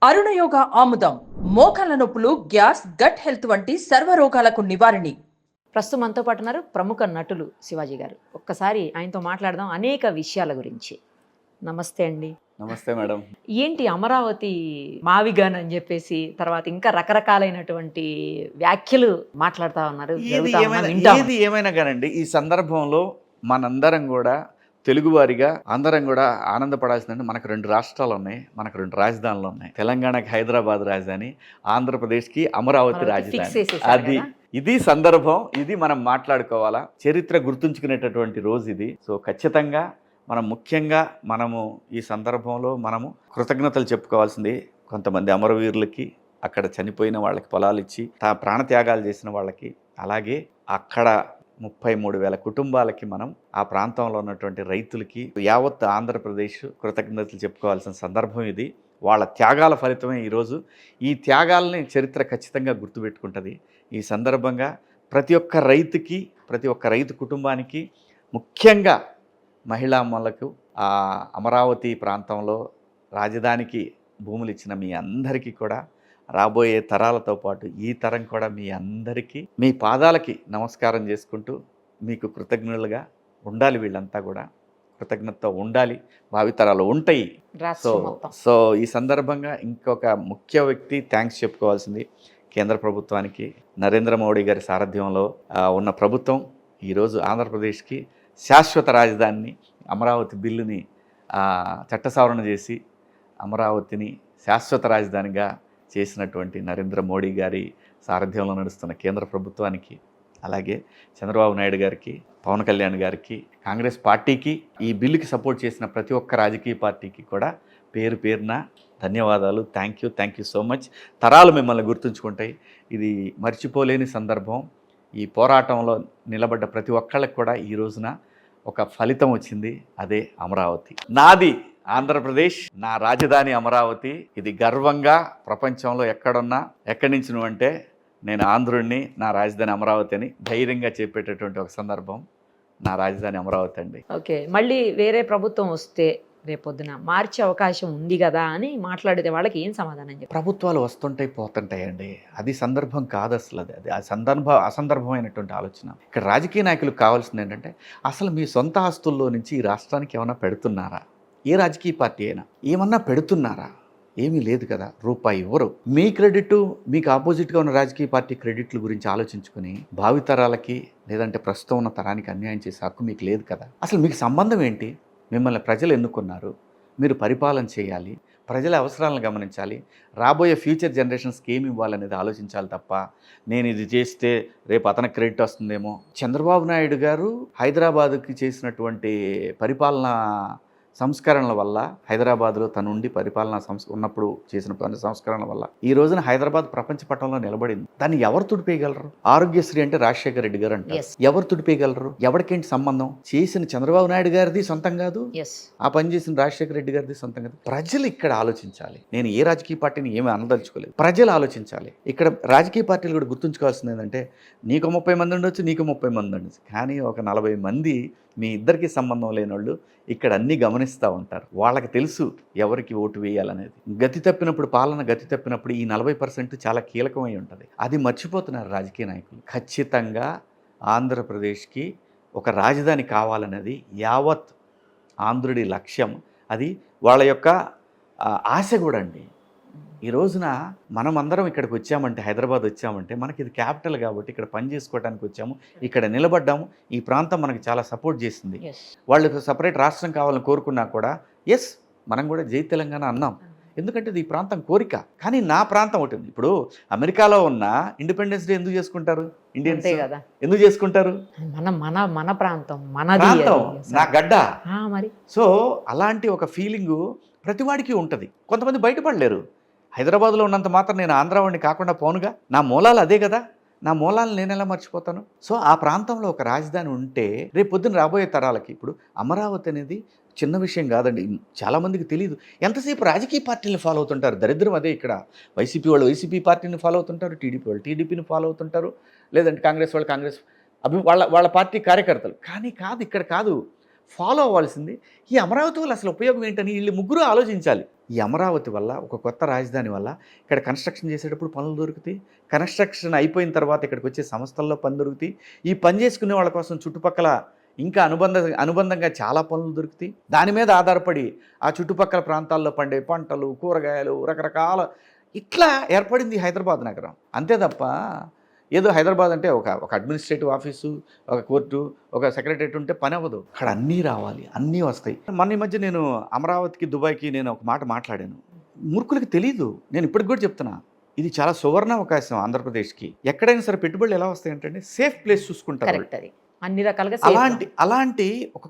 అరుణయోగ ఆముదం మోకాళ్ళ నొప్పులు, గ్యాస్, గట్ హెల్త్ వంటి సర్వ రోగాలకు నివారణి. ప్రస్తుతం మనతో పాటు ఉన్నారు ప్రముఖ నటులు శివాజీ గారు. ఒక్కసారి ఆయనతో మాట్లాడదాం అనేక విషయాల గురించి. నమస్తే అండి. నమస్తే మేడం. ఏంటి అమరావతి మావిగాన్ అని చెప్పేసి తర్వాత ఇంకా రకరకాలైనటువంటి వ్యాఖ్యలు మాట్లాడుతూ ఉన్నారు. ఏది ఏమైనా కానండి, ఈ సందర్భంలో మనందరం కూడా తెలుగువారిగా అందరం కూడా ఆనందపడాల్సిందంటే మనకు 2 రాష్ట్రాలు ఉన్నాయి, మనకు 2 రాజధానులు ఉన్నాయి. తెలంగాణకి హైదరాబాద్ రాజధాని, ఆంధ్రప్రదేశ్కి అమరావతి రాజధాని. ఇది సందర్భం, ఇది మనం మాట్లాడుకోవాలా. చరిత్ర గుర్తుంచుకునేటటువంటి రోజు ఇది. సో ఖచ్చితంగా ముఖ్యంగా ఈ సందర్భంలో కృతజ్ఞతలు చెప్పుకోవాల్సింది కొంతమంది అమరవీరులకి, అక్కడ చనిపోయిన వాళ్ళకి పొలాలు ఇచ్చి ప్రాణత్యాగాలు చేసిన వాళ్ళకి, అలాగే అక్కడ 33,000 కుటుంబాలకి ఆ ప్రాంతంలో ఉన్నటువంటి రైతులకి, యావత్ ఆంధ్రప్రదేశ్ కృతజ్ఞతలు చెప్పుకోవాల్సిన సందర్భం ఇది. వాళ్ళ త్యాగాల ఫలితమే ఈరోజు. ఈ త్యాగాలని చరిత్ర ఖచ్చితంగా గుర్తుపెట్టుకుంటుంది. ఈ సందర్భంగా ప్రతి ఒక్క రైతుకి, ప్రతి ఒక్క రైతు కుటుంబానికి, ముఖ్యంగా మహిళామ్మలకు, ఆ అమరావతి ప్రాంతంలో రాజధానికి భూములు ఇచ్చిన మీ అందరికీ కూడా, రాబోయే తరాలతో పాటు ఈ తరం కూడా మీ అందరికీ మీ పాదాలకి నమస్కారం చేసుకుంటూ మీకు కృతజ్ఞులుగా ఉండాలి. వీళ్ళంతా కూడా కృతజ్ఞతతో ఉండాలి, భావితరాలు ఉంటాయి. సో ఈ సందర్భంగా ఇంకొక ముఖ్య వ్యక్తి థ్యాంక్స్ చెప్పుకోవాల్సింది కేంద్ర ప్రభుత్వానికి. నరేంద్ర మోడీ గారి సారథ్యంలో ఉన్న ప్రభుత్వం ఈరోజు ఆంధ్రప్రదేశ్కి శాశ్వత రాజధానిని, అమరావతి బిల్లుని చట్ట సవరణ చేసి అమరావతిని శాశ్వత రాజధానిగా చేసినటువంటి నరేంద్ర మోడీ గారి సారథ్యంలో నడుస్తున్న కేంద్ర ప్రభుత్వానికి, అలాగే చంద్రబాబు నాయుడు గారికి, పవన్ కళ్యాణ్ గారికి, కాంగ్రెస్ పార్టీకి, ఈ బిల్లుకి సపోర్ట్ చేసిన ప్రతి ఒక్క రాజకీయ పార్టీకి కూడా పేరు పేరున ధన్యవాదాలు. Thank you so much. తరాలు మిమ్మల్ని గుర్తుంచుకుంటాయి. ఇది మర్చిపోలేని సందర్భం. ఈ పోరాటంలో నిలబడ్డ ప్రతి ఒక్కళ్ళకి కూడా ఈ రోజున ఒక ఫలితం వచ్చింది, అదే అమరావతి. నాది ఆంధ్రప్రదేశ్, నా రాజధాని అమరావతి. ఇది గర్వంగా ప్రపంచంలో ఎక్కడున్నా, ఎక్కడి నుంచి నువ్వంటే నేను ఆంధ్రుడిని, నా రాజధాని అమరావతి అని ధైర్యంగా చెప్పేటటువంటి ఒక సందర్భం నా రాజధాని అమరావతి అండి. ఓకే, మళ్ళీ వేరే ప్రభుత్వం వస్తే రేపొద్దున మార్చే అవకాశం ఉంది కదా అని మాట్లాడితే వాళ్ళకి ఏం సమాధానం చెప్పారు? ప్రభుత్వాలు వస్తుంటాయి పోతుంటాయండి, అది సందర్భం కాదు అసలు. అది అసందర్భమైనటువంటి ఆలోచన. ఇక్కడ రాజకీయ నాయకులకు కావాల్సింది ఏంటంటే, అసలు మీ సొంత ఆస్తుల్లో నుంచి ఈ రాష్ట్రానికి ఏమైనా పెడుతున్నారా? ఏ రాజకీయ పార్టీ అయినా ఏమన్నా పెడుతున్నారా? ఏమీ లేదు కదా, రూపాయి ఇవ్వరు. మీ క్రెడిట్, మీకు ఆపోజిట్గా ఉన్న రాజకీయ పార్టీ క్రెడిట్ల గురించి ఆలోచించుకుని భావితరాలకి లేదంటే ప్రస్తుతం ఉన్న తరానికి అన్యాయం చేసే హక్కు మీకు లేదు కదా. అసలు మీకు సంబంధం ఏంటి? మిమ్మల్ని ప్రజలు ఎన్నుకున్నారు, మీరు పరిపాలన చేయాలి, ప్రజల అవసరాలను గమనించాలి, రాబోయే ఫ్యూచర్ జనరేషన్స్కి ఏమి ఇవ్వాలనేది ఆలోచించాలి తప్ప, నేను ఇది చేస్తే రేపు అతనికి క్రెడిట్ వస్తుందేమో. చంద్రబాబు నాయుడు గారు హైదరాబాద్కి చేసినటువంటి పరిపాలన సంస్కరణల వల్ల, హైదరాబాద్లో తనుండి పరిపాలన ఉన్నప్పుడు చేసిన సంస్కరణల వల్ల ఈ రోజున హైదరాబాద్ ప్రపంచ పటంలో నిలబడింది. దాన్ని ఎవరు తుడిపేయగలరు? ఆరోగ్యశ్రీ అంటే రాజశేఖర రెడ్డి గారు అంటారు. ఎవరు తుడిపేయగలరు? ఎవరికేంటి సంబంధం? చేసిన చంద్రబాబు నాయుడు గారిది సొంతం కాదు, ఆ పని చేసిన రాజశేఖర రెడ్డి గారిది సొంతం కాదు. ప్రజలు ఇక్కడ ఆలోచించాలి. నేను ఏ రాజకీయ పార్టీని ఏమీ అనదలుచుకోలేదు, ప్రజలు ఆలోచించాలి. ఇక్కడ రాజకీయ పార్టీలు కూడా గుర్తుంచుకోవాల్సింది ఏంటంటే, నీకు 30 మంది ఉండొచ్చు, నీకు 30 మంది ఉండొచ్చు, కానీ ఒక 40 మంది మీ ఇద్దరికి సంబంధం లేని వాళ్ళు ఇక్కడ అన్నీ గమనిస్తూ ఉంటారు. వాళ్ళకి తెలుసు ఎవరికి ఓటు వేయాలనేది. గతి తప్పినప్పుడు ఈ 40% చాలా కీలకమై ఉంటుంది. అది మర్చిపోతున్నారు రాజకీయ నాయకులు. ఖచ్చితంగా ఆంధ్రప్రదేశ్కి ఒక రాజధాని కావాలనేది యావత్ ఆంధ్రుడి లక్ష్యం. అది వాళ్ళ యొక్క ఆశ కూడా అండి. ఈ రోజున మనమందరం ఇక్కడికి వచ్చామంటే, హైదరాబాద్ వచ్చామంటే, మనకి ఇది క్యాపిటల్ కాబట్టి ఇక్కడ పని చేసుకోవడానికి వచ్చాము, ఇక్కడ నిలబడ్డాము. ఈ ప్రాంతం మనకి చాలా సపోర్ట్ చేసింది. వాళ్ళకి సపరేట్ రాష్ట్రం కావాలని కోరుకున్నా కూడా మనం కూడా జై తెలంగాణ అన్నాం, ఎందుకంటే ఇది ఈ ప్రాంతం కోరిక. కానీ నా ప్రాంతం ఒకటి ఉంది. ఇప్పుడు అమెరికాలో ఉన్న ఇండిపెండెన్స్ డే ఎందుకు చేసుకుంటారు? ఇండియన్స్ ఎందుకు చేసుకుంటారు? మన ప్రాంతం, నా గడ్డ. మరి సో అలాంటి ఒక ఫీలింగు ప్రతివాడికి ఉంటుంది. కొంతమంది బయటపడలేరు. హైదరాబాద్లో ఉన్నంత మాత్రం నేను ఆంధ్రావాడిని కాకుండా పోనుగా. నా మూలాలు అదే కదా, నా మూలాలను నేను ఎలా మర్చిపోతాను? సో ఆ ప్రాంతంలో ఒక రాజధాని ఉంటే రేపు పొద్దున రాబోయే తరాలకి, ఇప్పుడు అమరావతి అనేది చిన్న విషయం కాదండి, చాలామందికి తెలియదు. ఎంతసేపు రాజకీయ పార్టీని ఫాలో అవుతుంటారు. దరిద్రం అదే. ఇక్కడ వైసీపీ వాళ్ళు వైసీపీ పార్టీని ఫాలో అవుతుంటారు, టీడీపీ వాళ్ళు టీడీపీని ఫాలో అవుతుంటారు, లేదంటే కాంగ్రెస్ వాళ్ళు కాంగ్రెస్ వాళ్ళ పార్టీ కార్యకర్తలు. కానీ కాదు, ఇక్కడ కాదు. ఫాలో అవ్వాల్సింది ఈ అమరావతి వల్ల అసలు ఉపయోగం ఏంటని వీళ్ళు ముగ్గురు ఆలోచించాలి. ఈ అమరావతి వల్ల, ఒక కొత్త రాజధాని వల్ల ఇక్కడ కన్స్ట్రక్షన్ చేసేటప్పుడు పనులు దొరుకుతాయి, కన్స్ట్రక్షన్ అయిపోయిన తర్వాత ఇక్కడికి వచ్చే సంస్థల్లో పని దొరుకుతాయి, ఈ పని చేసుకునే వాళ్ళ కోసం చుట్టుపక్కల ఇంకా అనుబంధంగా చాలా పనులు దొరుకుతాయి. దాని మీద ఆధారపడి ఆ చుట్టుపక్కల ప్రాంతాల్లో పండే పంటలు, కూరగాయలు, రకరకాల ఇట్లా ఏర్పడింది హైదరాబాద్ నగరం. అంతే తప్ప ఏదో హైదరాబాద్ అంటే ఒక అడ్మినిస్ట్రేటివ్ ఆఫీసు, ఒక కోర్టు, ఒక సెక్రటరేట్ ఉంటే పని అవ్వదు. అక్కడ అన్నీ రావాలి, అన్నీ వస్తాయి. మొన్న ఈ మధ్య నేను అమరావతికి, దుబాయ్కి నేను ఒక మాట మాట్లాడాను. మూర్ఖులకి తెలీదు, నేను ఇప్పటికి కూడా చెప్తున్నా, ఇది చాలా సువర్ణ అవకాశం ఆంధ్రప్రదేశ్కి. ఎక్కడైనా సరే పెట్టుబడులు ఎలా వస్తాయంటే సేఫ్ ప్లేస్ చూసుకుంటారు. అన్ని రకాలుగా అలాంటి ఒక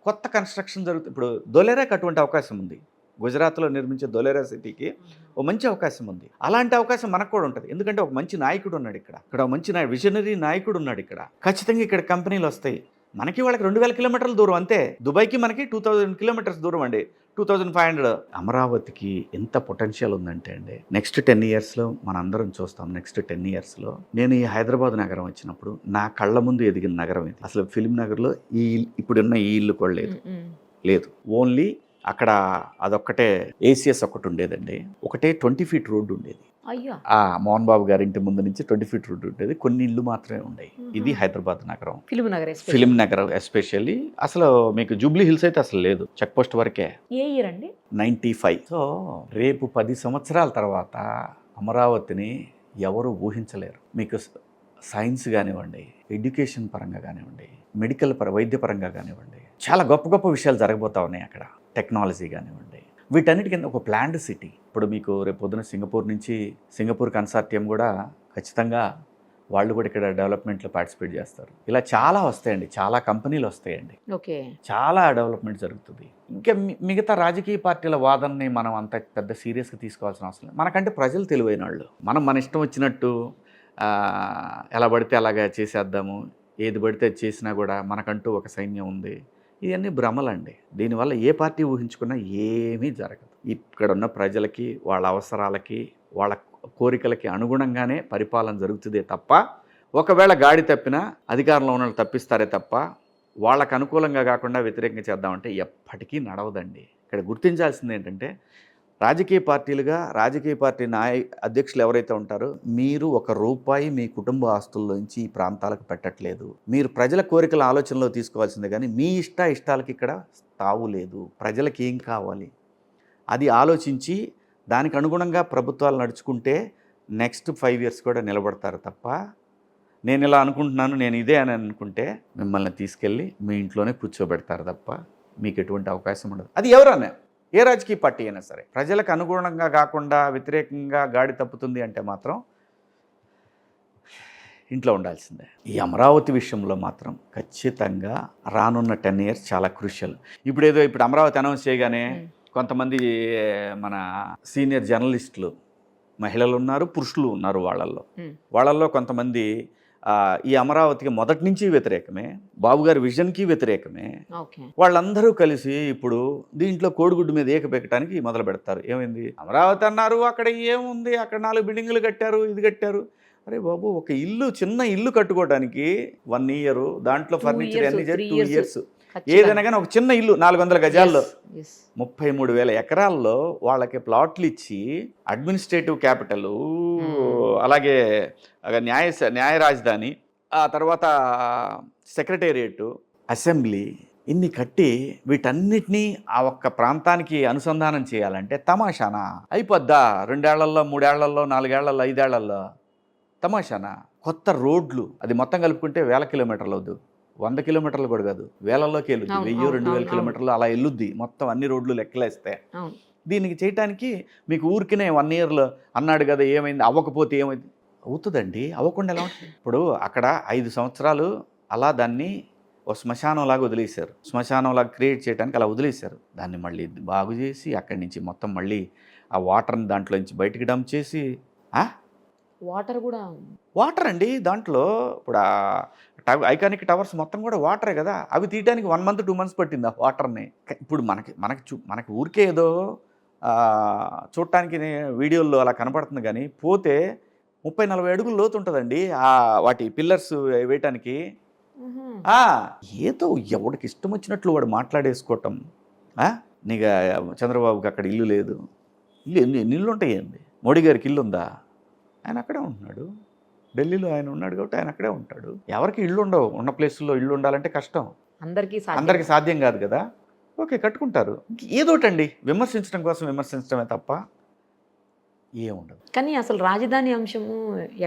కొత్త కన్స్ట్రక్షన్ జరుగుతుంది. ఇప్పుడు దొలేరాకి అటువంటి అవకాశం ఉంది. గుజరాత్లో నిర్మించే దొలేరా సిటీకి ఒక మంచి అవకాశం ఉంది. అలాంటి అవకాశం మనకు కూడా ఉంటుంది. ఎందుకంటే ఒక మంచి నాయకుడు ఉన్నాడు ఇక్కడ మంచి విజనరీ నాయకుడు ఉన్నాడు ఇక్కడ. ఖచ్చితంగా ఇక్కడ కంపెనీలు వస్తాయి. మనకి వాళ్ళకి 2000 కిలోమీటర్ల దూరం అంతే. దుబాయ్కి మనకి 2000 కిలోమీటర్స్ దూరం అండి, 2500. అమరావతికి ఎంత పొటెన్షియల్ ఉందంటే అండి, నెక్స్ట్ 10 ఇయర్స్లో మనందరం చూస్తాం. నెక్స్ట్ 10 ఇయర్స్లో నేను ఈ హైదరాబాద్ నగరం వచ్చినప్పుడు నా కళ్ళ ముందు ఎదిగిన నగరం ఇది. అసలు ఫిలిం నగర్లో ఇప్పుడున్న ఈ ఇల్లు కూడా లేదు. ఓన్లీ అక్కడ అదొక్కటే ఏసీఎస్ ఒకటి ఉండేదండి. ఒకటే 20 ఫీట్ రోడ్డు ఉండేది. మోహన్ బాబు గారి ఇంటి ముందు నుంచి 20 ఫీట్ రోడ్డు ఉండేది. కొన్ని ఇళ్ళు మాత్రమే ఉండేవి. ఇది హైదరాబాద్ నగరం, ఫిలిం నగరం ఎస్పెషల్లీ. అసలు మీకు జూబ్లీ హిల్స్ అయితే అసలు లేదు, చెక్ పోస్ట్ వరకే. ఏ ఇయర్ అండి? 95. సో రేపు 10 సంవత్సరాల తర్వాత అమరావతిని ఎవరు ఊహించలేరు. మీకు సైన్స్ కానివ్వండి, ఎడ్యుకేషన్ పరంగా కానివ్వండి, మెడికల్ వైద్య పరంగా కానివ్వండి, చాలా గొప్ప విషయాలు జరగబోతా ఉన్నాయి అక్కడ. టెక్నాలజీ కానివ్వండి, వీటన్నిటి కింద ఒక ప్లాన్డ్ సిటీ. ఇప్పుడు మీకు రేపు పొద్దున సింగపూర్ కన్సార్టియం కూడా ఖచ్చితంగా వాళ్ళు కూడా ఇక్కడ డెవలప్మెంట్లో పార్టిసిపేట్ చేస్తారు. ఇలా చాలా వస్తాయండి, చాలా కంపెనీలు వస్తాయండి, చాలా డెవలప్మెంట్ జరుగుతుంది. ఇంకా మిగతా రాజకీయ పార్టీల వాదనని మనం అంత పెద్ద సీరియస్గా తీసుకోవాల్సిన అవసరం లేదు. మనకంటే ప్రజలు తెలివైన వాళ్ళు. మన ఇష్టం వచ్చినట్టు ఎలా పడితే అలాగా చేసేద్దాము, ఏది పడితే చేసినా కూడా మనకంటూ ఒక సైన్యం ఉంది, ఇవన్నీ భ్రమలండి. దీనివల్ల ఏ పార్టీ ఊహించుకున్నా ఏమీ జరగదు. ఇక్కడ ఉన్న ప్రజలకి, వాళ్ళ అవసరాలకి, వాళ్ళ కోరికలకి అనుగుణంగానే పరిపాలన జరుగుతుందే తప్ప, ఒకవేళ గాడి తప్పినా అధికారంలో ఉన్న వాళ్ళు తప్పిస్తారే తప్ప వాళ్ళకు అనుకూలంగా కాకుండా వ్యతిరేకంగా చేద్దామంటే ఎప్పటికీ నడవదండి. ఇక్కడ గుర్తించాల్సింది ఏంటంటే, రాజకీయ పార్టీ అధ్యక్షులు ఎవరైతే ఉంటారో, మీరు ₹1 మీ కుటుంబ ఆస్తుల్లోంచి ఈ ప్రాంతాలకు పెట్టట్లేదు. మీరు ప్రజల కోరికల ఆలోచనలో తీసుకోవాల్సిందే కానీ మీ ఇష్టాలకి ఇక్కడ తావు లేదు. ప్రజలకి ఏం కావాలి అది ఆలోచించి దానికి అనుగుణంగా ప్రభుత్వాలు నడుచుకుంటే నెక్స్ట్ 5 ఇయర్స్ కూడా నిలబడతారు తప్ప, నేను ఇలా అనుకుంటున్నాను, నేను ఇదే అని అనుకుంటే మిమ్మల్ని తీసుకెళ్ళి మీ ఇంట్లోనే కూర్చోబెడతారు తప్ప మీకు ఎటువంటి అవకాశం ఉండదు. అది ఎవరన్నా, ఏ రాజకీయ పార్టీ అయినా సరే. ప్రజలకు అనుగుణంగా కాకుండా వ్యతిరేకంగా గాడి తప్పుతుంది అంటే మాత్రం ఇంట్లో ఉండాల్సిందే. ఈ అమరావతి విషయంలో మాత్రం ఖచ్చితంగా రానున్న 10 ఇయర్స్ చాలా క్రూషియల్. ఇప్పుడు అమరావతి అనౌన్స్ చేయగానే కొంతమంది మన సీనియర్ జర్నలిస్టులు, మహిళలు ఉన్నారు, పురుషులు ఉన్నారు, వాళ్ళల్లో కొంతమంది ఈ అమరావతికి మొదటి నుంచి వ్యతిరేకమే, బాబు గారి విజన్కి వ్యతిరేకమే. వాళ్ళందరూ కలిసి ఇప్పుడు దీంట్లో కోడిగుడ్డు మీద ఏకపెట్టడానికి మొదలు పెడతారు. ఏమైంది, అమరావతి అన్నారు, అక్కడ ఏముంది, అక్కడ 4 బిల్డింగులు కట్టారు, ఇది కట్టారు. అరే బాబు, ఒక చిన్న ఇల్లు కట్టుకోవడానికి 1 ఇయర్, దాంట్లో ఫర్నిచర్ అన్ని 2 ఇయర్స్. ఏదైనా కానీ ఒక చిన్న ఇల్లు 400 గజాల్లో 33,000 ఎకరాల్లో వాళ్ళకి ప్లాట్లు ఇచ్చి అడ్మినిస్ట్రేటివ్ క్యాపిటల్, అలాగే న్యాయ రాజధాని, ఆ తర్వాత సెక్రటేరియట్, అసెంబ్లీ, ఇన్ని కట్టి వీటన్నిటినీ ఆ ఒక్క ప్రాంతానికి అనుసంధానం చేయాలంటే తమాషానా? అయిపోద్దా 2 ఏళ్లలో, 3 ఏళ్లలో, 4 ఏళ్లలో, 5 ఏళ్లలో? తమాషానా? కొత్త రోడ్లు, అది మొత్తం కలుపుకుంటే 1000 కిలోమీటర్లు అవుద్దు, 100 కిలోమీటర్లు కూడా కాదు, వేలల్లోకి వెళ్ళుద్ది, 1000-2000 కిలోమీటర్లు అలా వెళ్ళుద్ది మొత్తం అన్ని రోడ్లు లెక్కలేస్తే. దీనికి చేయటానికి మీకు ఊరికినే 1 ఇయర్లో అన్నాడు కదా, ఏమైంది, అవ్వకపోతే ఏమైంది? అవుతుందండి, అవ్వకుండా ఎలా ఉంటుంది? ఇప్పుడు అక్కడ 5 సంవత్సరాలు అలా దాన్ని ఒక శ్మశానంలాగా వదిలేశారు, శ్మశానంలాగా క్రియేట్ చేయడానికి అలా వదిలేశారు. దాన్ని మళ్ళీ బాగు చేసి అక్కడి నుంచి మొత్తం మళ్ళీ ఆ వాటర్ని దాంట్లో నుంచి బయటికి డంప్ చేసి, వాటర్ అండి దాంట్లో. ఇప్పుడు ఐకానిక్ టవర్స్ మొత్తం కూడా వాటరే కదా, అవి తీయడానికి 1 మంత్ 2 మంత్స్ పట్టింది ఆ వాటర్ని. ఇప్పుడు మనకి ఊరికే ఏదో చూడటానికి వీడియోల్లో అలా కనపడుతుంది, కానీ పోతే 30-40 అడుగులు లోతు ఉంటుందండి వాటి పిల్లర్స్ వేయటానికి. ఏదో ఎవడికి ఇష్టం వచ్చినట్లు వాడు మాట్లాడేసుకోవటం. నీకు చంద్రబాబుకి అక్కడ ఇల్లు లేదు, ఎన్ని ఇల్లు ఉంటాయండి? మోడీ గారికి ఇల్లు ఉందా? ఆయన అక్కడే ఉంటున్నాడు, ఢిల్లీలో ఆయన ఉన్నాడు కాబట్టి ఆయన అక్కడే ఉంటాడు. ఎవరికి ఇల్లు ఉండవు, ఉన్న ప్లేసుల్లో ఇల్లు ఉండాలంటే కష్టం, అందరికీ సాధ్యం కాదు కదా. ఓకే, కట్టుకుంటారు. ఏదోటండి విమర్శించడం కోసం విమర్శించడమే తప్ప ఏముండదు. కానీ అసలు రాజధాని అంశము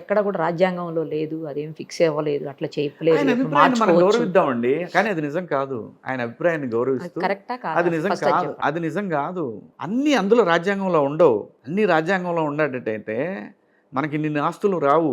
ఎక్కడ కూడా రాజ్యాంగంలో లేదు, అదేం ఫిక్స్ అవ్వలేదు, అట్లా చేయలేదు. ఆయన అభిప్రాయాన్ని మనం గౌరవిద్దామండి, కానీ అది నిజం కాదు. ఆయన అభిప్రాయాన్ని గౌరవిస్తూ అది నిజం కాదు, అది నిజం కాదు. అన్ని అందులో రాజ్యాంగంలో ఉండవు. అన్ని రాజ్యాంగంలో ఉండేటట్టయితే మనకి ఇన్ని ఆస్తులు రావు,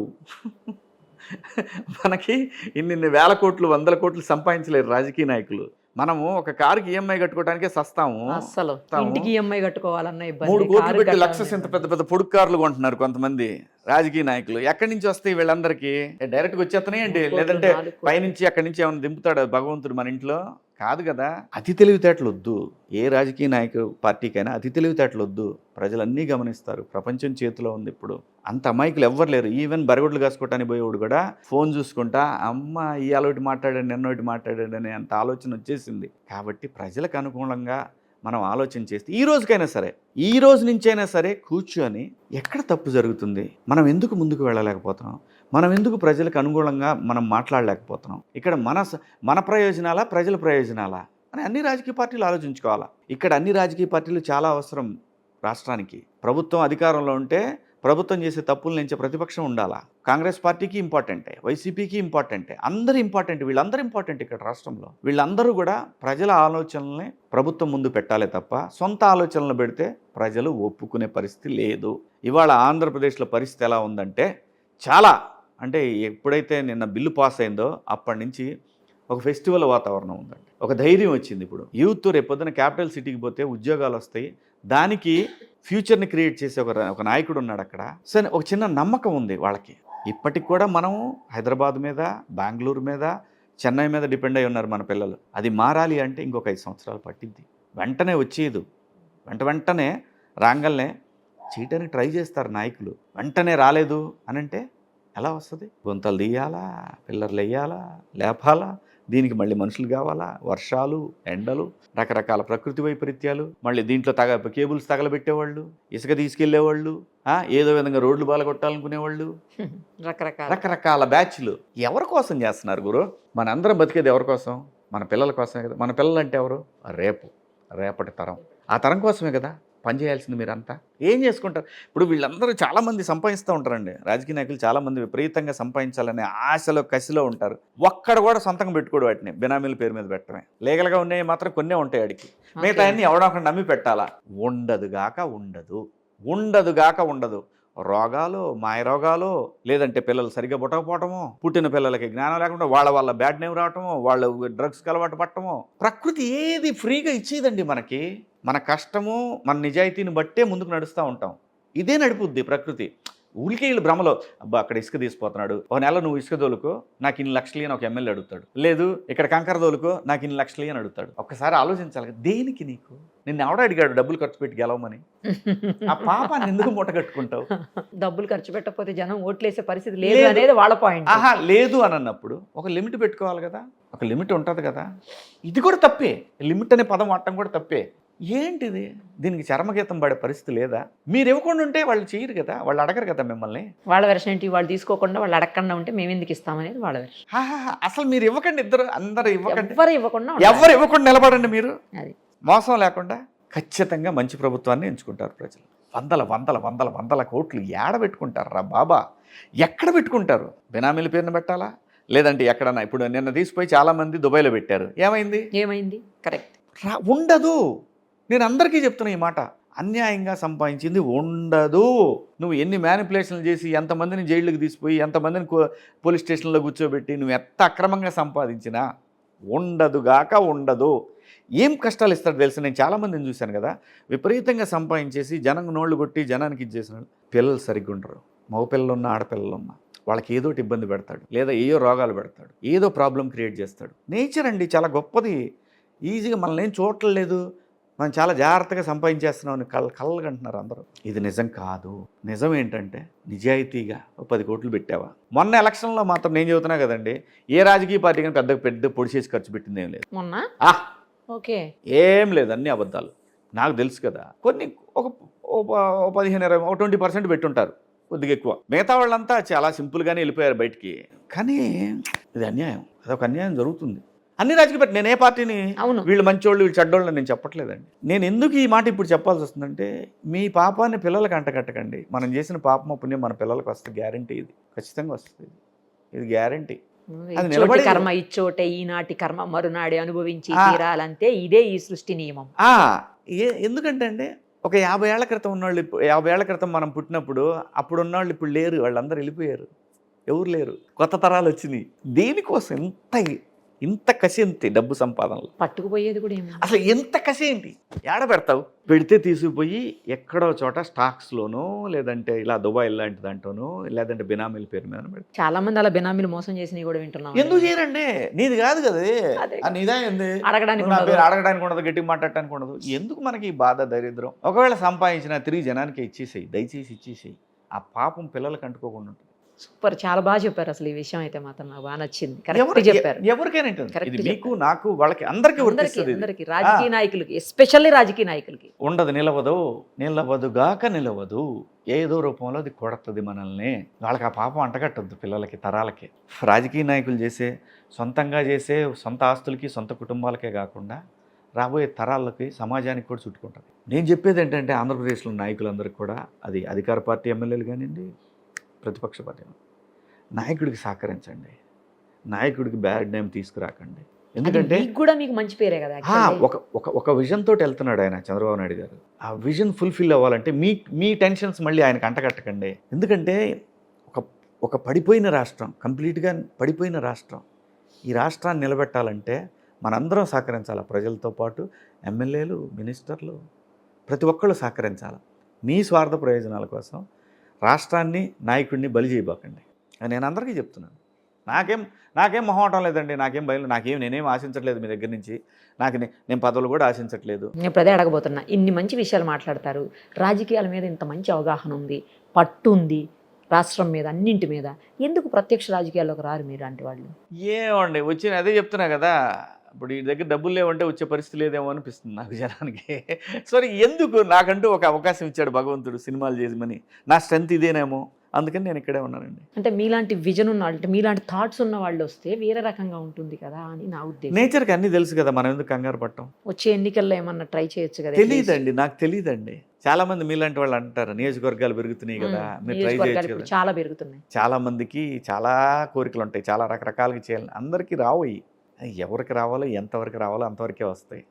మనకి ఇన్ని వేల కోట్లు 100 కోట్లు సంపాదించలేరు రాజకీయ నాయకులు. మనము ఒక కారుకి ఈఎంఐ కట్టుకోవడానికే సస్తాము. అసలు ఇంటికి ఈఎంఐ కట్టుకోవాలన్న 3 కోట్లు పెట్టి లక్షస్ ఇంత పెద్ద పెద్ద పొడుగు కార్లు కొంటున్నారు కొంతమంది రాజకీయ నాయకులు. ఎక్కడి నుంచి వస్తాయి వీళ్ళందరికీ? డైరెక్ట్గా వచ్చేస్తున్నాయండి, లేదంటే పైనుంచి అక్కడి నుంచి ఏమైనా దింపుతాడు భగవంతుడు మన ఇంట్లో? కాదు కదా. అతి తెలివితేటలు వద్దు, ఏ రాజకీయ నాయక పార్టీకైనా అతి తెలివితేటలు వద్దు. ప్రజలన్నీ గమనిస్తారు, ప్రపంచం చేతిలో ఉంది ఇప్పుడు. అంత అమాయకులు ఎవ్వరు లేరు. ఈవెన్ బరిగొడ్లు కాసుకోవటానికి పోయేవాడు కూడా ఫోన్ చూసుకుంటా అమ్మ ఇవాళ ఒకటి మాట్లాడాడు నిన్నొకటి మాట్లాడాడు అనే అంత ఆలోచన వచ్చేసింది. కాబట్టి ప్రజలకు అనుకూలంగా మనం ఆలోచన చేస్తే ఈ రోజుకైనా సరే, ఈ రోజు నుంచైనా సరే కూర్చొని ఎక్కడ తప్పు జరుగుతుంది, మనం ఎందుకు ముందుకు వెళ్ళలేకపోతున్నాం, మనం ఎందుకు ప్రజలకు అనుగుణంగా మనం మాట్లాడలేకపోతున్నాం, ఇక్కడ మన ప్రయోజనాలా ప్రజల ప్రయోజనాలా అని అన్ని రాజకీయ పార్టీలు ఆలోచించుకోవాలా. ఇక్కడ అన్ని రాజకీయ పార్టీలు చాలా అవసరం రాష్ట్రానికి. ప్రభుత్వం అధికారంలో ఉంటే ప్రభుత్వం చేసే తప్పులు నుంచి ప్రతిపక్షం ఉండాలా. కాంగ్రెస్ పార్టీకి ఇంపార్టెంటే, వైసీపీకి ఇంపార్టెంటే, అందరూ ఇంపార్టెంట్. వీళ్ళందరూ ఇంపార్టెంట్ ఇక్కడ రాష్ట్రంలో. వీళ్ళందరూ కూడా ప్రజల ఆలోచనల్ని ప్రభుత్వం ముందు పెట్టాలే తప్ప సొంత ఆలోచనలు పెడితే ప్రజలు ఒప్పుకునే పరిస్థితి లేదు. ఇవాళ ఆంధ్రప్రదేశ్లో పరిస్థితి ఎలా ఉందంటే చాలా, అంటే ఎప్పుడైతే నిన్న బిల్లు పాస్ అయిందో అప్పటి నుంచి ఒక ఫెస్టివల్ వాతావరణం ఉందండి. ఒక ధైర్యం వచ్చింది. ఇప్పుడు యూత్ రేపొద్దున క్యాపిటల్ సిటీకి పోతే ఉద్యోగాలు వస్తాయి, దానికి ఫ్యూచర్ని క్రియేట్ చేసే ఒక నాయకుడు ఉన్నాడు అక్కడ. సరే, ఒక చిన్న నమ్మకం ఉంది వాళ్ళకి. ఇప్పటికి కూడా మనం హైదరాబాద్ మీద, బెంగళూరు మీద, చెన్నై మీద డిపెండ్ అయి ఉన్నారు మన పిల్లలు. అది మారాలి అంటే ఇంకొక 5 సంవత్సరాలు పట్టింది. వెంటనే వచ్చేది, వెంటనే రాగానే చేయటానికి ట్రై చేస్తారు నాయకులు. వెంటనే రాలేదు అనంటే ఎలా వస్తుంది? గుంతలు తీయాలా, పిల్లర్లు వేయాలా, లేపాలా, దీనికి మళ్ళీ మనుషులు కావాలా, వర్షాలు, ఎండలు, రకరకాల ప్రకృతి వైపరీత్యాలు, మళ్ళీ దీంట్లో కేబుల్స్ తగలబెట్టేవాళ్ళు, ఇసుక తీసుకెళ్లేవాళ్ళు, ఏదో విధంగా రోడ్లు బాలగొట్టాలనుకునేవాళ్ళు, రకరకాల బ్యాచ్లు. ఎవరి కోసం చేస్తున్నారు గురు? మనందరం బతికేది ఎవరి కోసం? మన పిల్లల కోసమే కదా. మన పిల్లలు అంటే ఎవరు? రేపటి తరం. ఆ తరం కోసమే కదా పనిచేయాల్సింది. మీరంతా ఏం చేసుకుంటారు? ఇప్పుడు వీళ్ళందరూ చాలామంది సంపాదిస్తూ ఉంటారండి. రాజకీయ నాయకులు చాలామంది విపరీతంగా సంపాదించాలనే ఆశలో కసిలో ఉంటారు. ఒక్కడ కూడా సొంతంగా పెట్టుకోడు, వాటిని బినామీల పేరు మీద పెట్టడమే. లీగల్గా ఉన్నాయి మాత్రం కొన్నే ఉంటాయి అడిగి, మిగతా అన్ని ఎవడో ఒకటి నమ్మి పెట్టాలా. ఉండదుగాక ఉండదు. రోగాలు, మాయ రోగాలు, లేదంటే పిల్లలు సరిగ్గా పుట్టకపోవటము, పుట్టిన పిల్లలకి జ్ఞానం లేకుండా వాళ్ళ బ్యాడ్ నేమ్ రావటము, వాళ్ళు డ్రగ్స్కి అలవాటు పట్టడము. ప్రకృతి ఏది ఫ్రీగా ఇచ్చేదండి మనకి. మన కష్టము, మన నిజాయితీని బట్టే ముందుకు నడుస్తూ ఉంటాం. ఇదే నడుపుద్ది ప్రకృతి. ఊరికే వీళ్ళు భ్రమలో అబ్బా అక్కడ ఇసుక తీసిపోతున్నాడు, ఒక నెల నువ్వు ఇసుక దోలుకో నాకు ఇన్ని లక్షలు అని ఒక ఎమ్మెల్యే అడుగుతాడు. లేదు ఇక్కడ కంకర దోలుకో నాకు ఇన్ని లక్షలు అని అడుగుతాడు. ఒక్కసారి ఆలోచించాలి, దేనికి నీకు? నిన్ను ఎవడ అడిగాడు డబ్బులు ఖర్చు పెట్టి గెలవమని? ఆ పాపాన్ని ఎందుకు మూట కట్టుకుంటావు? డబ్బులు ఖర్చు పెట్టకపోతే జనం ఓట్లేసే పరిస్థితి లేదు అనేది వాళ్ళ పాయింట్. లేదు అని అన్నప్పుడు ఒక లిమిట్ పెట్టుకోవాలి కదా, ఒక లిమిట్ ఉంటుంది కదా. ఇది కూడా తప్పే, లిమిట్ అనే పదం వాడటం కూడా తప్పే. ఏంటిది? దీనికి చర్మగీతం పడే పరిస్థితి లేదా? మీరు ఇవ్వకుండా ఉంటే వాళ్ళు చేయరు కదా, వాళ్ళు అడగరు కదా మిమ్మల్ని. వాళ్ళ వెర్షన్ ఏంటి? వాళ్ళు తీసుకోకుండా వాళ్ళు అడగకుండా ఉంటే మేము ఎందుకు ఇస్తామనేది వాళ్ళ వెర్షన్. అసలు మీరు ఇవ్వకండి, అందరూ ఇవ్వకండి, ఎవరు ఇవ్వకుండా నిలబడండి. మీరు అది మోసం లేకుండా ఖచ్చితంగా మంచి ప్రభుత్వాన్ని ఎంచుకుంటారు ప్రజలు. వందల కోట్లు ఏడబెట్టుకుంటారు బాబా. ఎక్కడ పెట్టుకుంటారు? బినామీల పేరును పెట్టాలా? లేదంటే ఎక్కడన్నా? ఇప్పుడు నిన్న తీసిపోయి చాలామంది దుబాయ్లో పెట్టారు. ఏమైంది? కరెక్ట్ ఉండదు. నేను అందరికీ చెప్తున్నా ఈ మాట. అన్యాయంగా సంపాదించింది ఉండదు. నువ్వు ఎన్ని మ్యానిపులేషన్లు చేసి ఎంతమందిని జైళ్ళకి తీసిపోయి ఎంతమందిని పోలీస్ స్టేషన్లో కూర్చోబెట్టి నువ్వు ఎంత అక్రమంగా సంపాదించినా ఉండదు. ఏం కష్టాలు ఇస్తాడు తెలుసు? నేను చాలామందిని చూశాను కదా, విపరీతంగా సంపాదించేసి జనం నోళ్ళు కొట్టి జనానికి ఇచ్చేసిన పిల్లలు సరిగ్గా ఉండరు. మగపిల్లలు ఉన్న ఆడపిల్లలు ఉన్న వాళ్ళకి ఏదోటి ఇబ్బంది పెడతాడు, లేదా ఏదో రోగాలు పెడతాడు, ఏదో ప్రాబ్లం క్రియేట్ చేస్తాడు. నేచర్ అండి చాలా గొప్పది. ఈజీగా మనల్ని ఏం చూడట్లేదు. మనం చాలా జాగ్రత్తగా సంపాదించేస్తున్నాం అని కళ్ళగా అంటున్నారు అందరూ. ఇది నిజం కాదు. నిజం ఏంటంటే నిజాయితీగా 10 కోట్లు పెట్టావా? మొన్న ఎలక్షన్లో మాత్రం నేను చెబుతున్నా కదండి, ఏ రాజకీయ పార్టీ కానీ పెద్ద పొడి చేసి ఖర్చు పెట్టింది ఏం లేదు. మొన్న ఓకే ఏం లేదు, అన్ని అబద్ధాలు. నాకు తెలుసు కదా, కొన్ని ఒక 15-20 20% పెట్టుంటారు, కొద్దిగా ఎక్కువ. మిగతా వాళ్ళంతా చాలా సింపుల్గానే వెళ్ళిపోయారు బయటికి. కానీ ఇది అన్యాయం, అదొక అన్యాయం జరుగుతుంది అన్ని రాజకీయ పార్టీ. నేను ఏ పార్టీని వీళ్ళు మంచోళ్ళు వీళ్ళు చెడ్డోళ్ళు నేను చెప్పట్లేదండి. నేను ఎందుకు ఈ మాట ఇప్పుడు చెప్పాల్సి వస్తుందంటే, మీ పాపాన్ని పిల్లలకు అంటకట్టకండి. మనం చేసిన పాపమో పుణ్యం మన పిల్లలకు వస్తే గ్యారంటీ, ఇది ఖచ్చితంగా వస్తుంది, ఇది గ్యారంటీ. కర్మ ఇచ్చోటే ఈనాటి కర్మ మరునాడే అనుభవించి తీరాలంటే ఇదే ఈ సృష్టి నియమం. ఎందుకంటే అండి, ఒక 50 ఏళ్ల క్రితం ఉన్నవాళ్ళు 50 ఏళ్ల క్రితం మనం పుట్టినప్పుడు అప్పుడు ఉన్నవాళ్ళు ఇప్పుడు లేరు, వాళ్ళందరూ వెళ్ళిపోయారు, ఎవరు లేరు, కొత్త తరాలు వచ్చినాయి. దేనికోసం ఇంత కసి ఏంటి? డబ్బు సంపాదనలు పట్టుకుపోయేది కూడా ఏమి అసలు ఎంత కసి ఏంటి? ఏడ పెడతావు? పెడితే తీసుకుపోయి ఎక్కడో చోట స్టాక్స్లోనో, లేదంటే ఇలా దుబాయ్ లాంటి దాంట్లోనో, లేదంటే బినామీల పేరు మీద పెడతావు. చాలా మంది అలా బినామీలు మోసం చేసినవి కూడా వింటున్నాం. ఎందుకు చేయరండి? నీది కాదు కదా, నీదా ఏంది? అడగడానికి ఉండదు, గట్టిగా మాట్లాడటానికి ఉండదు. ఎందుకు మనకి ఈ బాధ, దరిద్రం? ఒకవేళ సంపాదించిన తిరిగి జనానికి ఇచ్చేసేయి, దయచేసి ఇచ్చేసేయి. ఆ పాపం పిల్లలకు అంటుకోకుండా ఉంటుంది. సూపర్, చాలా బాగా చెప్పారు. అసలు ఈ విషయం అయితే మాత్రం నాకు బాగా నచ్చింది. కరెక్ట్ చెప్పారు. ఎవరికైనా మీకు, నాకు, వాళ్ళకి, అందరికీ రాజకీయ నాయకులకి, ఎస్పెషల్లీ రాజకీయ నాయకులకి ఉండదు. నిలవదుగాక నిలవదు, ఏదో రూపంలో అది కొడుతుంది మనల్ని. వాళ్ళకి ఆ పాపం అంటగట్టద్దు పిల్లలకి, తరాలకి. రాజకీయ నాయకులు సొంతంగా చేసే సొంత ఆస్తులకి, సొంత కుటుంబాలకే కాకుండా రాబోయే తరాలకి, సమాజానికి కూడా చుట్టుకుంటుంది. నేను చెప్పేది ఏంటంటే, ఆంధ్రప్రదేశ్లో నాయకులందరికీ కూడా, అది అధికార పార్టీ ఎమ్మెల్యేలు కానివ్వండి, ప్రతిపక్ష పార్టీ, నాయకుడికి సహకరించండి, నాయకుడికి బ్యాడ్ నేమ్ తీసుకురాకండి. ఎందుకంటే కూడా మీకు మంచి పేరే కదా. ఒక విజన్ తోటి వెళ్తున్నాడు ఆయన, చంద్రబాబు నాయుడు గారు. ఆ విజన్ ఫుల్ఫిల్ అవ్వాలంటే మీ టెన్షన్స్ మళ్ళీ ఆయనకు అంటగట్టకండి. ఎందుకంటే ఒక పడిపోయిన రాష్ట్రం, కంప్లీట్గా పడిపోయిన రాష్ట్రం, ఈ రాష్ట్రాన్ని నిలబెట్టాలంటే మనందరం సహకరించాలి. ప్రజలతో పాటు ఎమ్మెల్యేలు, మినిస్టర్లు, ప్రతి ఒక్కళ్ళు సహకరించాలి. మీ స్వార్థ ప్రయోజనాల కోసం రాష్ట్రాన్ని, నాయకుడిని బలి చేయబోకండి అని నేను అందరికీ చెప్తున్నాను. నాకేం మొహమాటం లేదండి, నాకేం భయం, నేనేం ఆశించట్లేదు మీ దగ్గర నుంచి. నేను పదవులు కూడా ఆశించట్లేదు. నేను ప్రదే అడగబోతున్నా. ఇన్ని మంచి విషయాలు మాట్లాడతారు, రాజకీయాల మీద ఇంత మంచి అవగాహన ఉంది, పట్టు ఉంది, రాష్ట్రం మీద, అన్నింటి మీద, ఎందుకు ప్రత్యక్ష రాజకీయాల్లోకి రారు మీరు అంటే వాళ్ళు? ఏమండి వచ్చిన అదే చెప్తున్నా కదా, ఇప్పుడు ఈ దగ్గర డబ్బులు లేవంటే వచ్చే పరిస్థితి లేదేమో అనిపిస్తుంది నాకు జనానికి. సో ఎందుకు, నాకంటూ ఒక అవకాశం ఇచ్చాడు భగవంతుడు సినిమాలు చేయమని. నా స్ట్రెంత్ ఇదేనేమో, అందుకని నేను ఇక్కడే ఉన్నానండి. అంటే మీలాంటి విజన్ ఉన్న వాళ్ళు, మీలాంటి థాట్స్ ఉన్న వాళ్ళు వస్తే వేరే రకంగా ఉంటుంది కదా అని నా ఉద్దేశం. నేచర్కి అన్నీ తెలుసు కదా, మనం ఎందుకు కంగారు పట్టం? వచ్చే ఎన్నికల్లో ఏమన్నా ట్రై చేయొచ్చు కదా. తెలియదండి, నాకు తెలియదండి. చాలా మంది మీలాంటి వాళ్ళు అంటారు, నియోజకవర్గాలు పెరుగుతున్నాయి కదా, మీరు ట్రై చేయొచ్చు కదా. చాలా పెరుగుతున్నాయి. చాలా మందికి చాలా కోరికలు ఉంటాయి, చాలా రకరకాలుగా చేయాలి. అందరికీ రావు. ఎవరికి రావాలో, ఎంతవరకు రావాలో అంతవరకే వస్తాయి.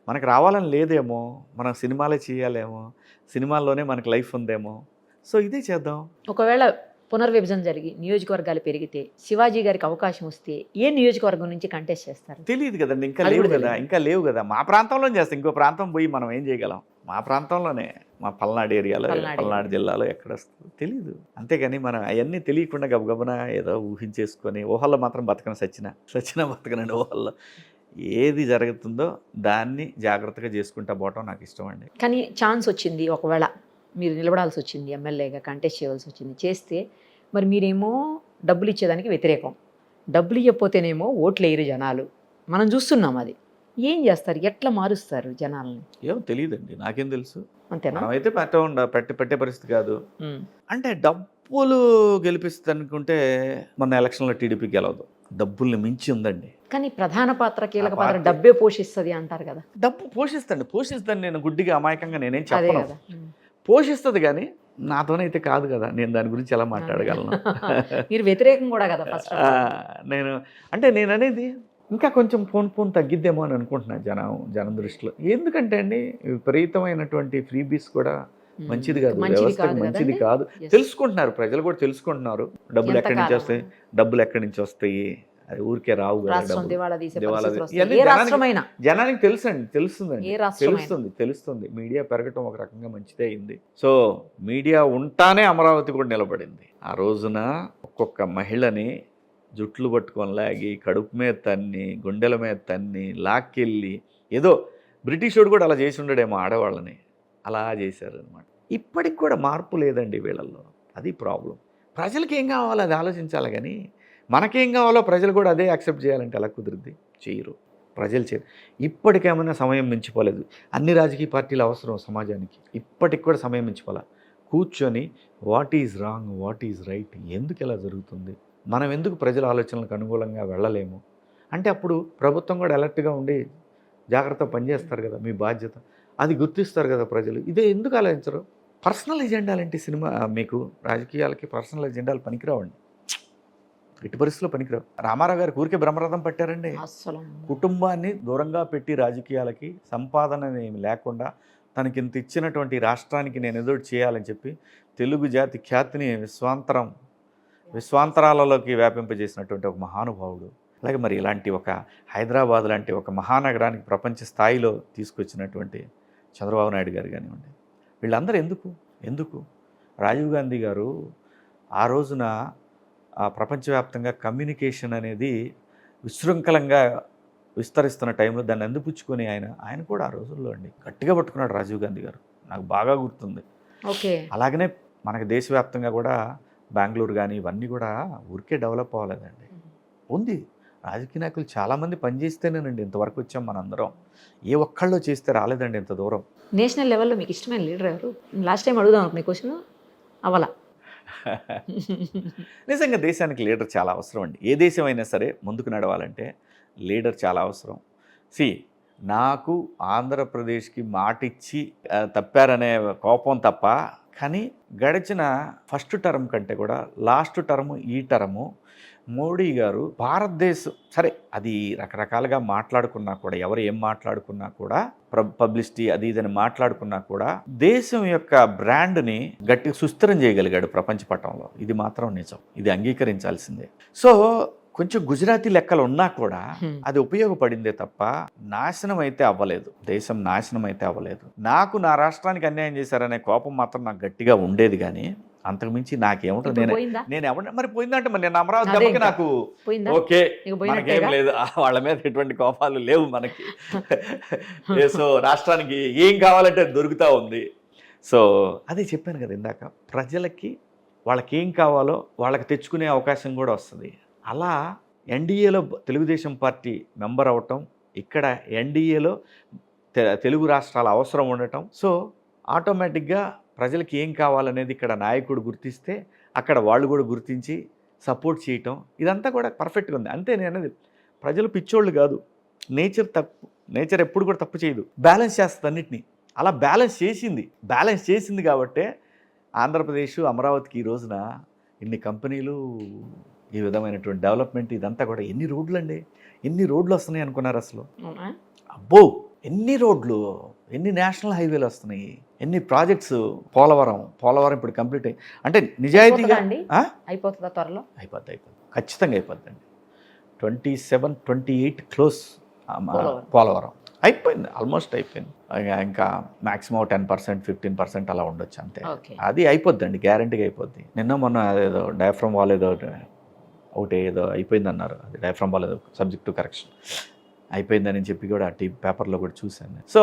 మనకు రావాలని లేదేమో, మనం సినిమాలే చేయాలేమో, సినిమాల్లోనే మనకు లైఫ్ ఉందేమో. సో ఇదే చేద్దాం. ఒకవేళ పునర్విభజన జరిగి నియోజకవర్గాలు పెరిగితే, శివాజీ గారికి అవకాశం వస్తే ఏ నియోజకవర్గం నుంచి కంటెస్ట్ చేస్తారు? తెలియదు కదండి, ఇంకా లేవు కదా. మా ప్రాంతంలో చేస్తాం, ఇంకో ప్రాంతం పోయి మనం ఏం చేయగలం? మా ప్రాంతంలోనే, మా పల్నాడు ఏరియాలో, పల్నాడు జిల్లాలో ఎక్కడ వస్తుందో తెలీదు. అంతేగాని మనం అవన్నీ తెలియకుండా గబగబన ఏదో ఊహించేసుకొని, ఊహల్లో మాత్రం సచిన బతకనండి. ఊహల్లో ఏది జరుగుతుందో దాన్ని జాగ్రత్తగా చేసుకుంటా పోవటం నాకు ఇష్టం అండి. కానీ ఛాన్స్ వచ్చింది, ఒకవేళ మీరు నిలబడాల్సి వచ్చింది, ఎమ్మెల్యేగా కంటెస్ట్ చేయవలసి వచ్చింది, చేస్తే మరి మీరేమో డబ్బులు ఇచ్చేదానికి వ్యతిరేకం, డబ్బులు ఇవ్వకపోతేనేమో ఓట్లు వేయరు జనాలు, మనం చూస్తున్నాం. అది ఏం చేస్తారు? ఎట్లా మారుస్తారు జనాలని? ఏమో తెలియదండి, నాకేం తెలుసు. అంతేనా? అయితే పెట్టే పరిస్థితి కాదు. అంటే డబ్బులు గెలిపిస్తుంది అనుకుంటే మొన్న ఎలక్షన్లో టీడీపీ గెలవదు, డబ్బుల్ని మించి ఉందండి. కానీ ప్రధాన పాత్ర, కీలక పాత్ర డబ్బే పోషిస్తుంది అంటారు కదా. డబ్బు పోషిస్తాను నేను గుడ్డిగా, అమాయకంగా నేనేం చెప్పను. పోషిస్తుంది కానీ నాతోనైతే కాదు కదా, నేను దాని గురించి ఎలా మాట్లాడగలను? మీరు వ్యతిరేకం కూడా కదా ఫస్ట్. నేను అనేది ఇంకా కొంచెం ఫోన్ తగ్గిద్దేమో అని అనుకుంటున్నాను జనం దృష్టిలో. ఎందుకంటే అండి, విపరీతమైనటువంటి ఫ్రీబీస్ కూడా మంచిది కాదు, వ్యవస్థకు మంచిది కాదు. తెలుసుకుంటున్నారు, ప్రజలు కూడా తెలుసుకుంటున్నారు. డబ్బులు ఎక్కడి నుంచి వస్తాయి, అది ఊరికే రావు కదా. జనానికి తెలుస్తుంది. మీడియా పెరగటం ఒక రకంగా మంచిదే అయింది. సో మీడియా ఉంటానే అమరావతి కూడా నిలబడింది. ఆ రోజున ఒక్కొక్క మహిళని జుట్లు పట్టుకొని లాగి, కడుపు మీద తన్ని, గుండెల మీద తన్ని, లాక్కెళ్ళి, ఏదో బ్రిటిష్ వాడు కూడా అలా చేసి ఉండడేమో ఆడవాళ్ళని, అలా చేశారు అనమాట. ఇప్పటికి కూడా మార్పు లేదండి వీళ్ళల్లో, అది ప్రాబ్లం. ప్రజలకి ఏం కావాలో అది ఆలోచించాలి, కానీ మనకేం కావాలో ప్రజలు కూడా అదే యాక్సెప్ట్ చేయాలంటే ఎలా కుదురుద్ది? చేయరు, ప్రజలు చేయరు. ఇప్పటికేమైనా సమయం మించిపోలేదు. అన్ని రాజకీయ పార్టీలు అవసరం సమాజానికి, ఇప్పటికి కూడా సమయం మించిపోలే. కూర్చొని what is wrong, what is right, ఎందుకు ఇలా జరుగుతుంది, మనం ఎందుకు ప్రజల ఆలోచనలకు అనుకూలంగా వెళ్ళలేము అంటే అప్పుడు ప్రభుత్వం కూడా అలర్ట్గా ఉండి జాగ్రత్త పనిచేస్తారు కదా, మీ బాధ్యత అది గుర్తిస్తారు కదా ప్రజలు. ఇదే ఎందుకు ఆలోచించరు? పర్సనల్ ఎజెండాలంటే సినిమా మీకు రాజకీయాలకి పర్సనల్ ఎజెండాలు పనికిరావండి, ఎట్టి పరిస్థితుల్లో పనికిరావు. రామారావు గారికి ఊరికే బ్రహ్మరథం పట్టారండి. అసలు కుటుంబాన్ని దూరంగా పెట్టి రాజకీయాలకి సంపాదన ఏమి లేకుండా తనకి ఇంత ఇచ్చినటువంటి రాష్ట్రానికి నేను ఏదో చేయాలని చెప్పి తెలుగు జాతి ఖ్యాతిని విశ్వాంతరాలలోకి వ్యాపింపజేసినటువంటి ఒక మహానుభావుడు. అలాగే మరి ఇలాంటి ఒక హైదరాబాద్ లాంటి ఒక మహానగరానికి ప్రపంచ స్థాయిలో తీసుకొచ్చినటువంటి చంద్రబాబు నాయుడు గారు కానివ్వండి, వీళ్ళందరూ ఎందుకు రాజీవ్ గాంధీ గారు ఆ రోజున ప్రపంచవ్యాప్తంగా కమ్యూనికేషన్ అనేది విశృంఖలంగా విస్తరిస్తున్న టైంలో దాన్ని అందిపుచ్చుకొని ఆయన కూడా ఆ రోజుల్లో అండి గట్టిగా పట్టుకున్నాడు రాజీవ్ గాంధీ గారు, నాకు బాగా గుర్తుంది. ఓకే. అలాగనే మనకి దేశవ్యాప్తంగా కూడా బెంగళూరు కానీ ఇవన్నీ కూడా ఊరికే డెవలప్ అవ్వలేదండి, ఉంది. రాజకీయ నాయకులు చాలామంది పనిచేస్తేనేనండి ఇంతవరకు వచ్చాం మనందరం, ఏ ఒక్కళ్ళు చేస్తే రాలేదండి ఇంత దూరం. నేషనల్ లెవెల్లో మీకు ఇష్టమైన లీడర్ ఎవరు? లాస్ట్ టైం అడుగుదాం అనుకునే క్వశ్చన్ అవలా. నిజంగా దేశానికి లీడర్ చాలా అవసరం అండి. ఏ దేశం అయినా సరే ముందుకు నడవాలంటే లీడర్ చాలా అవసరం. నాకు ఆంధ్రప్రదేశ్కి మాటిచ్చి తప్పారనే కోపం తప్ప, కానీ గడిచిన ఫస్ట్ టర్మ్ కంటే కూడా లాస్ట్ టర్మ్ ఈ టర్ము మోడీ గారు భారతదేశం సరే అది రకరకాలుగా మాట్లాడుకున్నా కూడా, ఎవరు ఏం మాట్లాడుకున్నా కూడా, పబ్లిసిటీ అది ఇదని మాట్లాడుకున్నా కూడా దేశం యొక్క బ్రాండ్ని గట్టిగా సుస్థిరం చేయగలిగాడు ప్రపంచ పటంలో. ఇది మాత్రం నిజం, ఇది అంగీకరించాల్సిందే. సో కొంచెం గుజరాతీ లెక్కలు ఉన్నా కూడా అది ఉపయోగపడిందే తప్ప నాశనం అయితే అవ్వలేదు, దేశం నాశనం అయితే అవ్వలేదు. నాకు నా రాష్ట్రానికి అన్యాయం చేశారనే కోపం మాత్రం నాకు గట్టిగా ఉండేది, కానీ అంతకుమించి నాకేముంటుంది, నేను ఎవరు మరి పోయిందంటే మరి నేను అమరావతి దెబ్బకి నాకు ఓకే, మనకేం లేదు, వాళ్ళ మీద ఎటువంటి కోపాలు లేవు మనకి. సో రాష్ట్రానికి ఏం కావాలంటే దొరుకుతూ ఉంది. సో అదే చెప్పాను కదా ఇందాక, ప్రజలకి వాళ్ళకి ఏం కావాలో వాళ్ళకి తెచ్చుకునే అవకాశం కూడా వస్తుంది. అలా ఎన్డీఏలో తెలుగుదేశం పార్టీ మెంబర్ అవటం, ఇక్కడ ఎన్డీఏలో తెలుగు రాష్ట్రాల అవసరం ఉండటం, సో ఆటోమేటిక్గా ప్రజలకి ఏం కావాలనేది ఇక్కడ నాయకుడు గుర్తిస్తే అక్కడ వాళ్ళు కూడా గుర్తించి సపోర్ట్ చేయటం, ఇదంతా కూడా పర్ఫెక్ట్గా ఉంది. అంతే నేను అనేది, ప్రజలు పిచ్చోళ్ళు కాదు, నేచర్ ఎప్పుడు కూడా తప్పు చేయదు, బ్యాలెన్స్ చేస్తుంది అన్నిటినీ. అలా బ్యాలెన్స్ చేసింది కాబట్టే ఆంధ్రప్రదేశ్ అమరావతికి ఈ రోజున ఇన్ని కంపెనీలు, ఈ విధమైనటువంటి డెవలప్మెంట్, ఇదంతా కూడా ఎన్ని రోడ్లు అండి, ఎన్ని రోడ్లు వస్తున్నాయి అనుకున్నారు అసలు? అబ్బో ఎన్ని రోడ్లు, ఎన్ని నేషనల్ హైవేలు వస్తున్నాయి, ఎన్ని ప్రాజెక్ట్స్. పోలవరం ఇప్పుడు కంప్లీట్ అయ్యి, అంటే నిజాయితీగా అయిపోతుందా? త్వరలో అయిపోద్ది, ఖచ్చితంగా అయిపోద్దండి. 27-28 క్లోజ్ పోలవరం అయిపోయింది, ఆల్మోస్ట్ అయిపోయింది. ఇంకా మ్యాక్సిమం 10%, 15% అలా ఉండొచ్చు అంతే. అది అయిపోద్దండి, గ్యారంటీగా అయిపోద్ది. నిన్న మొన్న అదేదో డయాఫ్రమ్ వాల్ ఏదో అయిపోయింది అన్నారు, అది డయాఫ్రమ్ వాల్ ఏదో సబ్జెక్ట్ టు కరెక్షన్ అయిపోయిందని చెప్పి కూడా పేపర్లో కూడా చూశాను. సో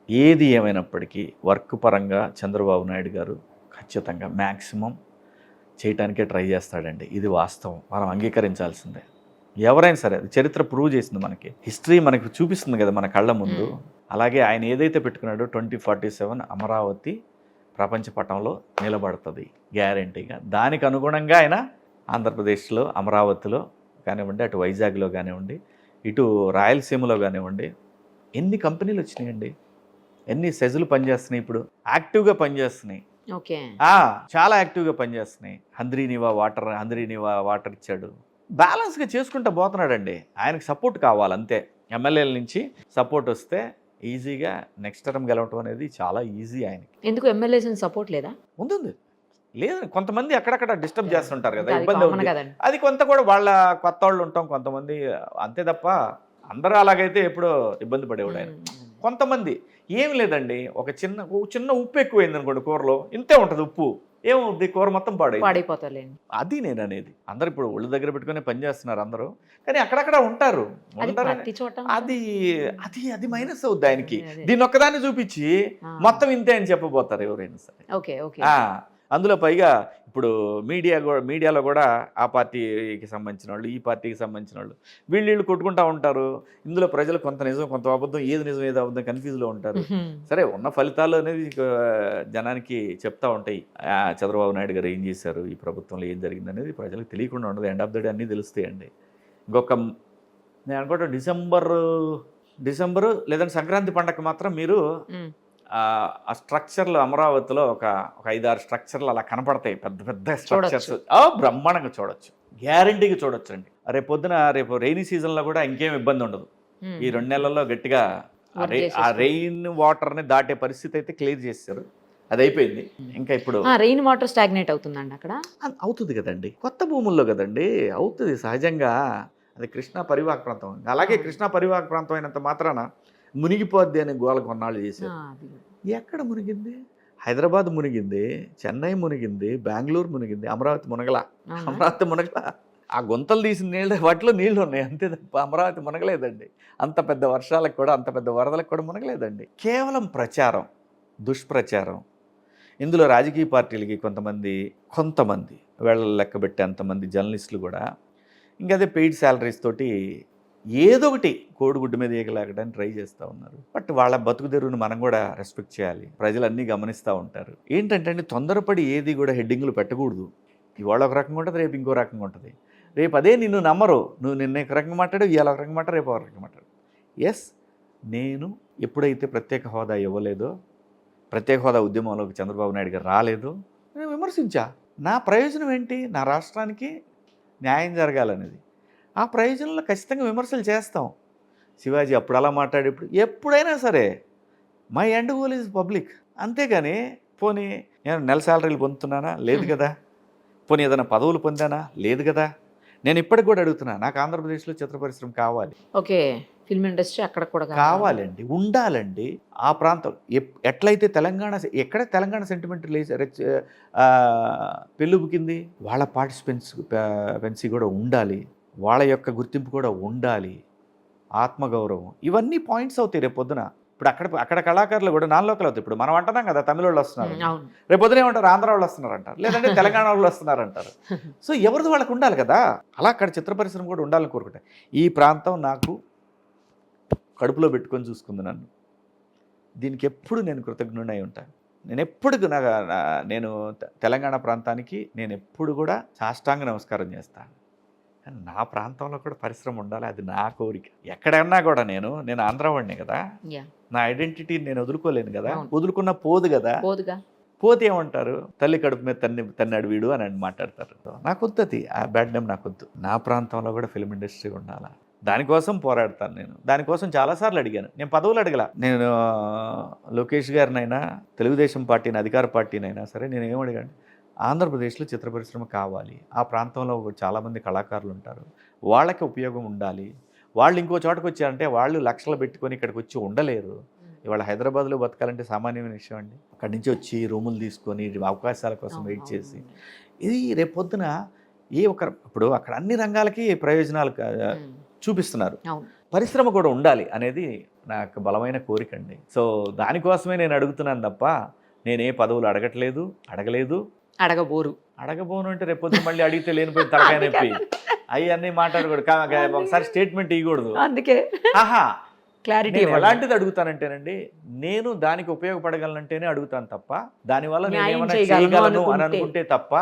ఏది ఏమైనప్పటికీ వర్క్ పరంగా చంద్రబాబు నాయుడు గారు ఖచ్చితంగా మ్యాక్సిమం చేయటానికే ట్రై చేస్తాడండి, ఇది వాస్తవం, మనం అంగీకరించాల్సిందే. ఎవరైనా సరే, అది చరిత్ర ప్రూవ్ చేసింది, మనకి హిస్టరీ మనకి చూపిస్తుంది కదా మన కళ్ళ ముందు. అలాగే ఆయన ఏదైతే పెట్టుకున్నాడో 2047 అమరావతి ప్రపంచ పటంలో నిలబడుతుంది గ్యారంటీగా. దానికి అనుగుణంగా ఆయన ఆంధ్రప్రదేశ్లో అమరావతిలో కానివ్వండి, అటు వైజాగ్లో కానివ్వండి, ఇటు రాయలసీమలో కానివ్వండి, ఎన్ని కంపెనీలు వచ్చినాయండి, ఎన్ని సెజులు పనిచేస్తున్నాయి, ఇప్పుడు యాక్టివ్గా పనిచేస్తున్నాయి, చాలా యాక్టివ్గా పనిచేస్తున్నాయి. హంద్రీనివా వాటర్ ఇచ్చాడు, బ్యాలెన్స్గా చేసుకుంటూ పోతున్నాడండి. ఆయనకు సపోర్ట్ కావాలంతే, ఎమ్మెల్యేల నుంచి సపోర్ట్ వస్తే ఈజీగా నెక్స్ట్ టర్మ్ గెలవటం అనేది చాలా ఈజీ ఆయనకి. ఎందుకు ఎమ్మెల్యేస్ సపోర్ట్ లేదా? ఉంటుంది, లేదు, కొంతమంది అక్కడక్కడ డిస్టర్బ్ చేస్తుంటారు కదా, ఇబ్బంది ఉంది. అది కొంత కూడా వాళ్ళ కొత్త వాళ్ళు ఉంటాం కొంతమంది, అంతే తప్ప అందరూ అలాగైతే ఎప్పుడో ఇబ్బంది పడేవాడు ఆయన. కొంతమంది ఏమి లేదండి, ఒక చిన్న ఉప్పు ఎక్కువైంది అనుకోండి కూరలో, ఇంతే ఉంటుంది ఉప్పు, ఏమవుద్ది, కూర మొత్తం పాడైంది. పాడైపోతారులేండి. అది నేను అనేది. అందరూ ఇప్పుడు ఒళ్ళు దగ్గర పెట్టుకుని పని చేస్తున్నారు అందరూ, కానీ అక్కడక్కడ ఉంటారు. అది ఉండరని ప్రతి చోట అది అది అది మైనస్ అవుద్ది ఆయనకి. అదే. దీన్ని ఒక్కదాన్ని చూపించి ఆ. మొత్తం ఇంతే అని చెప్పబోతారు ఎవరైనా సరే. ఓకే ఓకే అందులో పైగా ఇప్పుడు మీడియాలో కూడా ఆ పార్టీకి సంబంధించిన వాళ్ళు, ఈ పార్టీకి సంబంధించిన వాళ్ళు వీళ్ళు కొట్టుకుంటా ఉంటారు. ఇందులో ప్రజలు కొంత నిజం కొంత అబద్ధం, ఏది నిజం ఏది అబద్ధం కన్ఫ్యూజ్లో ఉంటారు. సరే, ఉన్న ఫలితాలు అనేది జనానికి చెప్తా ఉంటాయి. చంద్రబాబు నాయుడు గారు ఏం చేశారు, ఈ ప్రభుత్వంలో ఏం జరిగింది అనేది ప్రజలకు తెలియకుండా ఉండదు. ఎండ్ ఆఫ్ ద డే అన్నీ తెలుస్తాయండి. ఇంకొక నేను అనుకుంటా డిసెంబరు లేదంటే సంక్రాంతి పండగకి మాత్రం మీరు ఆ స్ట్రక్చర్లు అమరావతిలో ఒక 5-6 స్ట్రక్చర్లు అలా కనపడతాయి, పెద్ద పెద్ద స్ట్రక్చర్స్. బ్రహ్మాండంగా చూడొచ్చు, గ్యారంటీగా చూడొచ్చు అండి. రేపు రెయినీ సీజన్లో కూడా ఇంకేం ఇబ్బంది ఉండదు. ఈ 2 నెలల్లో గట్టిగా ఆ రెయిన్ వాటర్ని దాటే పరిస్థితి అయితే క్లియర్ చేశారు. అది అయిపోయింది. ఇంకా ఇప్పుడు రెయిన్ వాటర్ స్టాగ్నేట్ అవుతుందండి అక్కడ. అవుతుంది కదండి, కొత్త భూముల్లో కదండి అవుతుంది సహజంగా. అది కృష్ణా పరివాహక ప్రాంతం. అలాగే కృష్ణా పరివాహక ప్రాంతం అయినంత మాత్రాన మునిగిపోద్ది అని గోల కొన్నాళ్ళు చేశారు. ఎక్కడ మునిగింది? హైదరాబాద్ మునిగింది, చెన్నై మునిగింది, బెంగళూరు మునిగింది, అమరావతి మునగల. ఆ గుంతలు తీసిన నీళ్ళు వాటిలో నీళ్లు ఉన్నాయి అంతే తప్ప అమరావతి మునగలేదండి. అంత పెద్ద వర్షాలకు కూడా, అంత పెద్ద వరదలకు కూడా మునగలేదండి. కేవలం ప్రచారం, దుష్ప్రచారం. ఇందులో రాజకీయ పార్టీలకి కొంతమంది వేళ లెక్క పెట్టేంతమంది జర్నలిస్టులు కూడా ఇంకా అదే పెయిడ్ శాలరీస్ తోటి ఏదో ఒకటి కోడిగుడ్డు మీద ఏగలాగడానికి ట్రై చేస్తూ ఉన్నారు. బట్ వాళ్ళ బతుకు తెరువుని మనం కూడా రెస్పెక్ట్ చేయాలి. ప్రజలు అన్నీ గమనిస్తూ ఉంటారు. ఏంటంటే తొందరపడి ఏది కూడా హెడ్డింగ్లు పెట్టకూడదు. ఇవాళ ఒక రకంగా ఉంటుంది, రేపు ఇంకో రకంగా ఉంటుంది. రేపు అదే నిన్ను నమ్మరు. నువ్వు నిన్న ఒక రకంగా మాట్లాడు, ఇవాళ ఒక రకంగా మాట్లాడు, రేపు ఒక రకంగా మాట్లాడు. ఎస్, నేను ఎప్పుడైతే ప్రత్యేక హోదా ఇవ్వలేదో, ప్రత్యేక హోదా ఉద్యమంలోకి చంద్రబాబు నాయుడు గారు రాలేదో నేను విమర్శించా. నా ప్రయోజనం ఏంటి? నా రాష్ట్రానికి న్యాయం జరగాలనేది. ఆ ప్రయోజనంలో ఖచ్చితంగా విమర్శలు చేస్తాం. శివాజీ అప్పుడు అలా మాట్లాడి ఎప్పుడైనా సరే my end goal is public. అంతేగాని పోనీ నేను నెల శాలరీలు పొందుతున్నానా? లేదు కదా. పోనీ ఏదైనా పదవులు పొందానా? లేదు కదా. నేను ఇప్పటికి కూడా అడుగుతున్నా, నాకు ఆంధ్రప్రదేశ్లో చిత్ర పరిశ్రమ కావాలి. ఓకే, ఫిల్మ్ ఇండస్ట్రీ అక్కడ కూడా కావాలండి, ఉండాలండి. ఆ ప్రాంతం ఎట్లయితే ఎక్కడ తెలంగాణ సెంటిమెంట్ పెళ్ళుబుకింది, వాళ్ళ పార్టిసిపెన్సీ కూడా ఉండాలి, వాళ్ళ యొక్క గుర్తింపు కూడా ఉండాలి, ఆత్మగౌరవం, ఇవన్నీ పాయింట్స్ అవుతాయి రేపు పొద్దున. ఇప్పుడు అక్కడ కళాకారులు కూడా నాన్ లోకల్ అవుతాయి. ఇప్పుడు మనం అంటున్నాం కదా, తమిళ వాళ్ళు వస్తున్నారు, రేపు పొద్దున ఏమంటారు, ఆంధ్ర వాళ్ళు వస్తున్నారు అంటారు, లేదంటే తెలంగాణ వాళ్ళు వస్తున్నారు అంటారు. సో ఎవరిది వాళ్ళకు ఉండాలి కదా. అలా అక్కడ చిత్ర పరిశ్రమ కూడా ఉండాలని కోరుకుంటా. ఈ ప్రాంతం నాకు కడుపులో పెట్టుకొని చూసుకుంది నన్ను. దీనికి ఎప్పుడు నేను కృతజ్ఞుడై ఉంటాను. నేను తెలంగాణ ప్రాంతానికి నేను ఎప్పుడు కూడా సాష్టాంగ నమస్కారం చేస్తాను. కానీ నా ప్రాంతంలో కూడా పరిశ్రమ ఉండాలి, అది నా కోరిక. ఎక్కడన్నా కూడా నేను ఆంధ్ర వాడినే కదా, నా ఐడెంటిటీని నేను వదులుకోలేను కదా. వదులుకున్న పోదు కదా. పోతే ఏమంటారు, తల్లి కడుపు మీద తన్నాడు వీడు అని మాట్లాడతారు. నాకు వద్దు, ఆ బ్యాడ్ నేమ్ నాకు వద్దు. నా ప్రాంతంలో కూడా ఫిల్మ్ ఇండస్ట్రీ ఉండాలా, దానికోసం పోరాడతాను. నేను దానికోసం చాలాసార్లు అడిగాను. నేను పదవులు అడగల. నేను లోకేష్ గారినైనా, తెలుగుదేశం పార్టీని, అధికార పార్టీనైనా సరే నేను ఏమడిగాను, ఆంధ్రప్రదేశ్లో చిత్ర పరిశ్రమ కావాలి. ఆ ప్రాంతంలో చాలామంది కళాకారులు ఉంటారు, వాళ్ళకి ఉపయోగం ఉండాలి. వాళ్ళు ఇంకో చోటకు వచ్చారంటే వాళ్ళు లక్షలు పెట్టుకొని ఇక్కడికి వచ్చి ఉండలేరు. ఇవాళ హైదరాబాద్లో బతకాలంటే సామాన్యమైన విషయం అండి. అక్కడి నుంచి వచ్చి రూములు తీసుకొని అవకాశాల కోసం వెయిట్ చేసి, ఇది రేపొద్దున ఇప్పుడు అక్కడ అన్ని రంగాలకి ప్రయోజనాలు చూపిస్తున్నారు. పరిశ్రమ కూడా ఉండాలి అనేది నాకు బలమైన కోరిక అండి. సో దానికోసమే నేను అడుగుతున్నాను తప్ప నేనే పదవులు అడగలేదు, అడగబోను అంటే రేపొద్దు మళ్ళీ అడిగితే లేనిపోయి తలకాయ నొప్పి అన్నీ మాట్లాడకూడదు. ఒకసారి స్టేట్మెంట్ ఇవ్వకూడదు. అందుకే క్లారిటీ ఎలాంటిది అడుగుతానంటేనండి, నేను దానికి ఉపయోగపడగలనంటేనే అడుగుతాను తప్ప, దానివల్ల నేను ఏమైనా చేయగలను అని అనుకుంటే తప్ప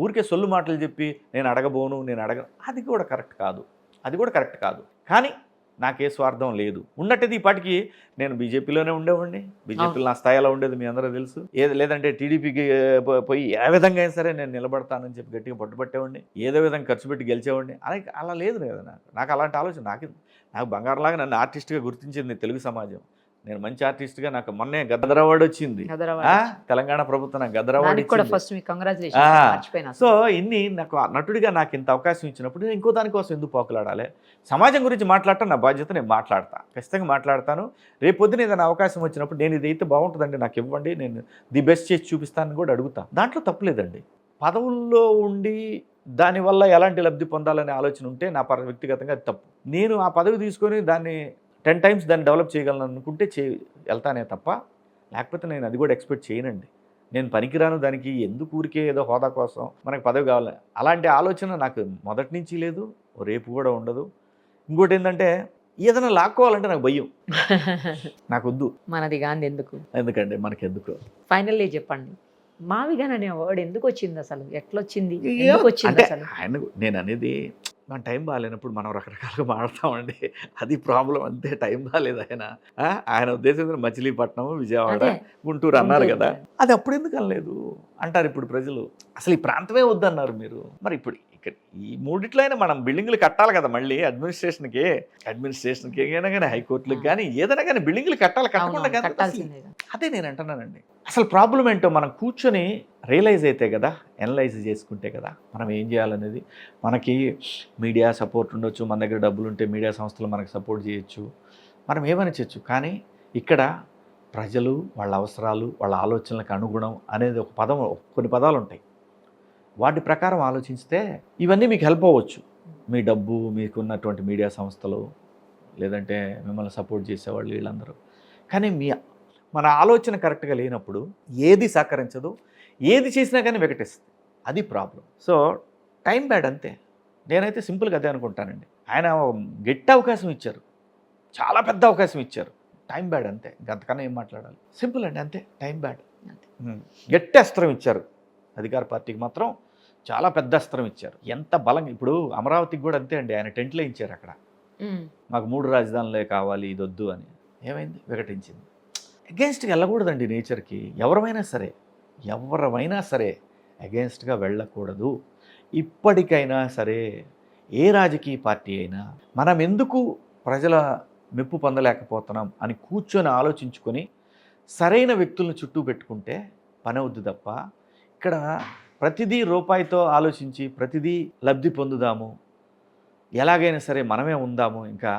ఊరికే సొల్లు మాటలు చెప్పి నేను అడగబోను, అది కూడా కరెక్ట్ కాదు. కానీ నాకే స్వార్థం లేదు. ఉన్నట్టయితే ఈ పాటికి నేను బీజేపీలోనే ఉండేవాడిని. బీజేపీలో నా స్థాయిలో ఉండేది మీ అందరూ తెలుసు. లేదంటే టీడీపీకి పోయి ఏ విధంగా అయినా సరే నేను నిలబడతానని చెప్పి గట్టిగా పట్టుబట్టేవాడిని. ఏదో విధంగా ఖర్చు పెట్టి గెలిచేవాడిని. అలా లేదు కదా. నాకు అలాంటి ఆలోచన నాకు బంగారంలాగా నన్ను ఆర్టిస్ట్గా గుర్తించింది తెలుగు సమాజం. నేను మంచి ఆర్టిస్ట్గా నాకు మొన్నే గద్దర్ అవార్డు వచ్చింది. తెలంగాణ ప్రభుత్వం నాకు గద్దర్ అవార్డు కూడా ఇచ్చింది. ఫస్ట్ మీకు కంగ్రాచులేషన్స్, మర్చిపోయినా. సో ఇన్ని నాకు నటుడిగా నాకు ఇంత అవకాశం ఇచ్చినప్పుడు నేను ఇంకో దానికోసం ఎందుకు పోకలాడాలి? సమాజం గురించి మాట్లాడటం నా బాధ్యత, నేను మాట్లాడతా, ఖచ్చితంగా మాట్లాడతాను. రేపు పొద్దున ఏదైనా అవకాశం వచ్చినప్పుడు నేను ఇదైతే బాగుంటుందండి నాకు ఇవ్వండి, నేను ది బెస్ట్ చేసి చూపిస్తానని కూడా అడుగుతాను. దాంట్లో తప్పులేదండి. పదవుల్లో ఉండి దానివల్ల ఎలాంటి లబ్ధి పొందాలనే ఆలోచన ఉంటే నా వ్యక్తిగతంగా అది తప్పు. నేను ఆ పదవి తీసుకొని దాన్ని 10 times దాన్ని డెవలప్ చేయగలను అనుకుంటే వెళ్తానే తప్ప, లేకపోతే నేను అది కూడా ఎక్స్పెక్ట్ చేయనండి. నేను పనికిరాను దానికి, ఎందుకు ఊరికే ఏదో హోదా కోసం మనకు పదవి కావాలి, అలాంటి ఆలోచన నాకు మొదటి నుంచి లేదు, రేపు కూడా ఉండదు. ఇంకోటి ఏంటంటే ఏదైనా లాక్కోవాలంటే నాకు భయం, నాకు వద్దు. మనది గాంధీ ఎందుకండి మనకెందుకు? ఫైనల్లీ చెప్పండి, మావిగాన్ అనే వర్డ్ ఎందుకు వచ్చింది అసలు? ఎట్లొచ్చింది, ఎందుకు వచ్చింది అసలు? ఆయన నేను అనేది మన టైం బాగాలేనప్పుడు మనం రకరకాలుగా మాడతామండి, అది ప్రాబ్లం అంతే. టైం బాగాలేదు ఆయన ఉద్దేశం మచిలీపట్నం, విజయవాడ, గుంటూరు అన్నారు కదా, అది అప్పుడు ఎందుకు అనలేదు అంటారు ఇప్పుడు ప్రజలు. అసలు ఈ ప్రాంతమే వద్దన్నారు మీరు. మరి ఇప్పుడు ఇక్కడ ఈ మూడిట్లో అయినా మనం బిల్డింగ్లు కట్టాలి కదా, మళ్ళీ అడ్మినిస్ట్రేషన్కి అయినా కానీ హైకోర్టులకు కానీ ఏదైనా కానీ బిల్డింగ్లు కట్టాలి, కట్టకుండా కానీ. అదే నేను అంటున్నానండి. అసలు ప్రాబ్లం ఏంటో మనం కూర్చొని రియలైజ్ అయితే కదా, అనలైజ్ చేసుకుంటే కదా మనం ఏం చేయాలనేది. మనకి మీడియా సపోర్ట్ ఉండొచ్చు, మన దగ్గర డబ్బులు ఉంటే మీడియా సంస్థలు మనకు సపోర్ట్ చేయొచ్చు, మనం ఏమని చేయొచ్చు. కానీ ఇక్కడ ప్రజలు వాళ్ళ అవసరాలు, వాళ్ళ ఆలోచనలకు అనుగుణం అనేది ఒక పదం, కొన్ని పదాలు ఉంటాయి. వాటి ప్రకారం ఆలోచిస్తే ఇవన్నీ మీకు హెల్ప్ అవ్వచ్చు. మీ డబ్బు, మీకున్నటువంటి మీడియా సంస్థలు, లేదంటే మిమ్మల్ని సపోర్ట్ చేసేవాళ్ళు వీళ్ళందరూ. కానీ మన ఆలోచన కరెక్ట్గా లేనప్పుడు ఏది సహకరించదు, ఏది చేసినా కానీ వికటిస్తుంది. అది ప్రాబ్లం. సో టైం బ్యాడ్ అంతే. నేనైతే సింపుల్గా అదే అనుకుంటానండి. ఆయన గట్టి అవకాశం ఇచ్చారు, చాలా పెద్ద అవకాశం ఇచ్చారు, టైం బ్యాడ్ అంతే. అంతకన్నా ఏం మాట్లాడాలి? సింపుల్ అండి, అంతే. Time bad. గట్టి అస్త్రం ఇచ్చారు అధికార పార్టీకి, మాత్రం చాలా పెద్ద అస్త్రం ఇచ్చారు. ఎంత బలంగా, ఇప్పుడు అమరావతికి కూడా అంతే అండి. ఆయన టెంట్లో ఇచ్చారు అక్కడ, మాకు 3 రాజధానులే కావాలి, ఇది వద్దు అని. ఏమైంది? వికటించింది. అగెన్స్ట్గా వెళ్ళకూడదండి నేచర్కి. ఎవరైనా సరే అగెన్స్ట్గా వెళ్ళకూడదు. ఇప్పటికైనా సరే ఏ రాజకీయ పార్టీ అయినా మనం ఎందుకు ప్రజల మెప్పు పొందలేకపోతున్నాం అని కూర్చొని ఆలోచించుకొని సరైన వ్యక్తులను చుట్టూ పెట్టుకుంటే పని అవుద్ది తప్ప, ఇక్కడ ప్రతిదీ రూపాయితో ఆలోచించి ప్రతిదీ లబ్ధి పొందుదాము, ఎలాగైనా సరే మనమే ఉందాము ఇంకా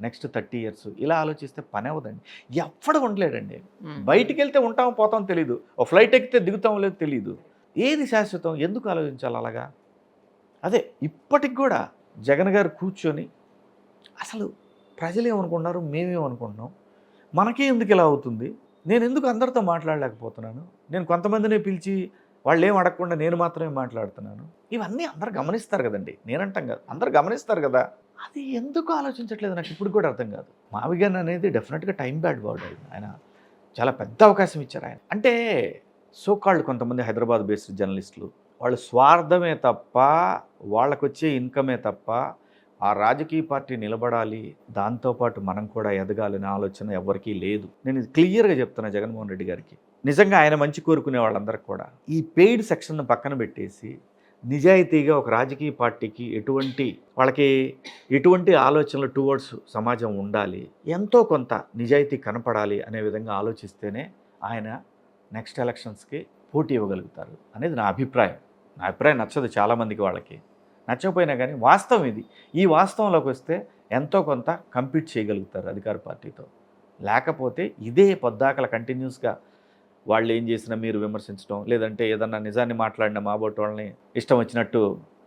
నెక్స్ట్ 30 years ఇలా ఆలోచిస్తే పని అవ్వదండి. ఎప్పుడు ఉండలేడండి. బయటికి వెళ్తే ఉంటామో పోతామో తెలీదు, ఓ ఫ్లైట్ ఎక్కితే దిగుతామో లేదో తెలీదు. ఏది శాశ్వతం? ఎందుకు ఆలోచించాలి అలాగా? అదే ఇప్పటికి కూడా జగన్ గారు కూర్చొని అసలు ప్రజలు ఏమనుకుంటున్నారు, మేమేమనుకుంటున్నాం, మనకే ఎందుకు ఇలా అవుతుంది, నేను ఎందుకు అందరితో మాట్లాడలేకపోతున్నాను, నేను కొంతమందినే పిలిచి వాళ్ళు ఏం అడగకుండా నేను మాత్రమే మాట్లాడుతున్నాను, ఇవన్నీ అందరు గమనిస్తారు కదండి. నేనంటాం కదా, అందరు గమనిస్తారు కదా. అది ఎందుకు ఆలోచించట్లేదు నాకు ఇప్పుడు కూడా అర్థం కాదు. మావిగాన్ అనేది డెఫినెట్గా టైం బ్యాడ్ వర్డ్. ఆయన చాలా పెద్ద అవకాశం ఇచ్చారు. ఆయన అంటే సోకాళ్ళు కొంతమంది హైదరాబాద్ బేస్డ్ జర్నలిస్టులు, వాళ్ళు స్వార్థమే తప్ప, వాళ్ళకు వచ్చే ఇన్కమే తప్ప ఆ రాజకీయ పార్టీ నిలబడాలి, దాంతోపాటు మనం కూడా ఎదగాలనే ఆలోచన ఎవరికీ లేదు. నేను క్లియర్గా చెప్తున్నా జగన్మోహన్ రెడ్డి గారికి. నిజంగా ఆయన మంచి కోరుకునే వాళ్ళందరికీ కూడా ఈ పెయిడ్ సెక్షన్ను పక్కన పెట్టేసి నిజాయితీగా ఒక రాజకీయ పార్టీకి వాళ్ళకి ఎటువంటి ఆలోచనలు టువర్డ్స్ సమాజం ఉండాలి, ఎంతో కొంత నిజాయితీ కనపడాలి అనే విధంగా ఆలోచిస్తేనే ఆయన నెక్స్ట్ ఎలక్షన్స్కి పోటీ ఇవ్వగలుగుతారు అనేది నా అభిప్రాయం. నా అభిప్రాయం నచ్చదు చాలామందికి, వాళ్ళకి నచ్చకపోయినా కానీ వాస్తవం ఇది. ఈ వాస్తవంలోకి వస్తే ఎంతో కొంత కంపీట్ చేయగలుగుతారు అధికార పార్టీతో. లేకపోతే ఇదే పొద్దాకల కంటిన్యూస్గా వాళ్ళు ఏం చేసినా మీరు విమర్శించడం, లేదంటే ఏదన్నా నిజాన్ని మాట్లాడిన మాబోటి వాళ్ళని ఇష్టం వచ్చినట్టు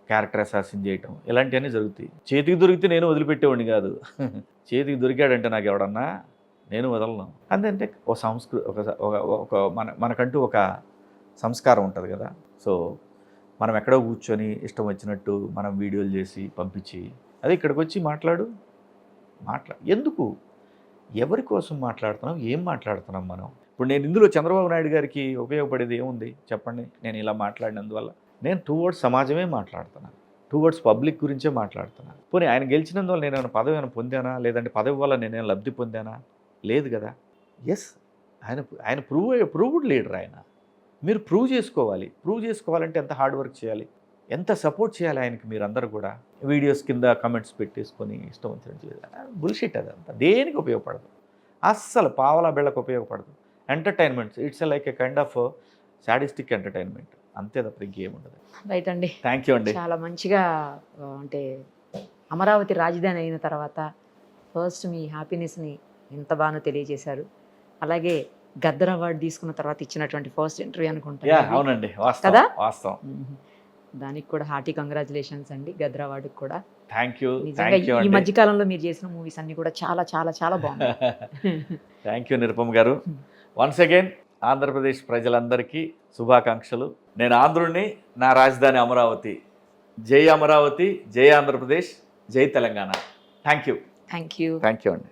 క్యారెక్టర్ అసాసిన్ చేయటం, ఇలాంటివన్నీ జరుగుతాయి. చేతికి దొరికితే నేను వదిలిపెట్టేవాడిని కాదు. చేతికి దొరికాడంటే నాకు ఎవడన్నా నేను వదలను. అంతే. ఒక మనకంటూ ఒక సంస్కారం ఉంటుంది కదా. సో మనం ఎక్కడో కూర్చొని ఇష్టం వచ్చినట్టు మనం వీడియోలు చేసి పంపించి, అదే ఇక్కడికి వచ్చి ఎందుకు, ఎవరి కోసం మాట్లాడుతున్నాం, ఏం మాట్లాడుతున్నాం మనం? ఇప్పుడు నేను ఇందులో చంద్రబాబు నాయుడు గారికి ఉపయోగపడేది ఏముంది చెప్పండి? నేను ఇలా మాట్లాడినందువల్ల నేను టువర్డ్స్ సమాజమే మాట్లాడుతున్నాను, టువర్డ్స్ పబ్లిక్ గురించే మాట్లాడుతున్నాను. పోనీ ఆయన గెలిచినందువల్ల నేను పదవి ఏమైనా పొందానా, లేదంటే పదవి వల్ల నేనేమైనా లబ్ధి పొందానా? లేదు కదా. ఎస్, ఆయన ప్రూవ్డ్ లీడర్. ఆయన మీరు ప్రూవ్ చేసుకోవాలంటే ఎంత హార్డ్ వర్క్ చేయాలి, ఎంత సపోర్ట్ చేయాలి ఆయనకి. మీరందరూ కూడా వీడియోస్ కింద కమెంట్స్ పెట్టేసుకొని ఇష్టం వచ్చినట్టు బుల్షిట్, అదంతా దేనికి ఉపయోగపడదు. అస్సలు పావలా బిళ్ళకు ఉపయోగపడదు. Entertainment, it's like A kind of sadistic entertainment, అంతే తప్ప ఇంకేం ఉండదు. రైట్ అండి. థ్యాంక్ యూ అండి. చాలా మంచిగా అంటే అమరావతి రాజధాని అయిన తర్వాత ఫస్ట్ మీ హ్యాపీనెస్ని ఎంత బాగా తెలియజేశారు. అలాగే గద్దర్ అవార్డు తీసుకున్న తర్వాత ఇచ్చినటువంటి ఫస్ట్ ఇంటర్వ్యూ అనుకుంటా. అవునండి, కదా? వాస్తవం. దానికి కూడా హార్టీ కంగ్రాచులేషన్స్ అండి, గద్దర్ అవార్డుకి కూడా. Thank you. నిజంగా ఈ మధ్య కాలంలో మీరు చేసిన మూవీస్ అన్ని కూడా చాలా చాలా చాలా బాగున్నాయి. థ్యాంక్ యూ నిరుపమ్ గారు. వన్స్ అగైన్ ఆంధ్రప్రదేశ్ ప్రజలందరికీ శుభాకాంక్షలు. నేను ఆంధ్రుడిని, నా రాజధాని అమరావతి. జై అమరావతి, జై ఆంధ్రప్రదేశ్, జై Telangana. Thank you. Thank you. Thank you అండి.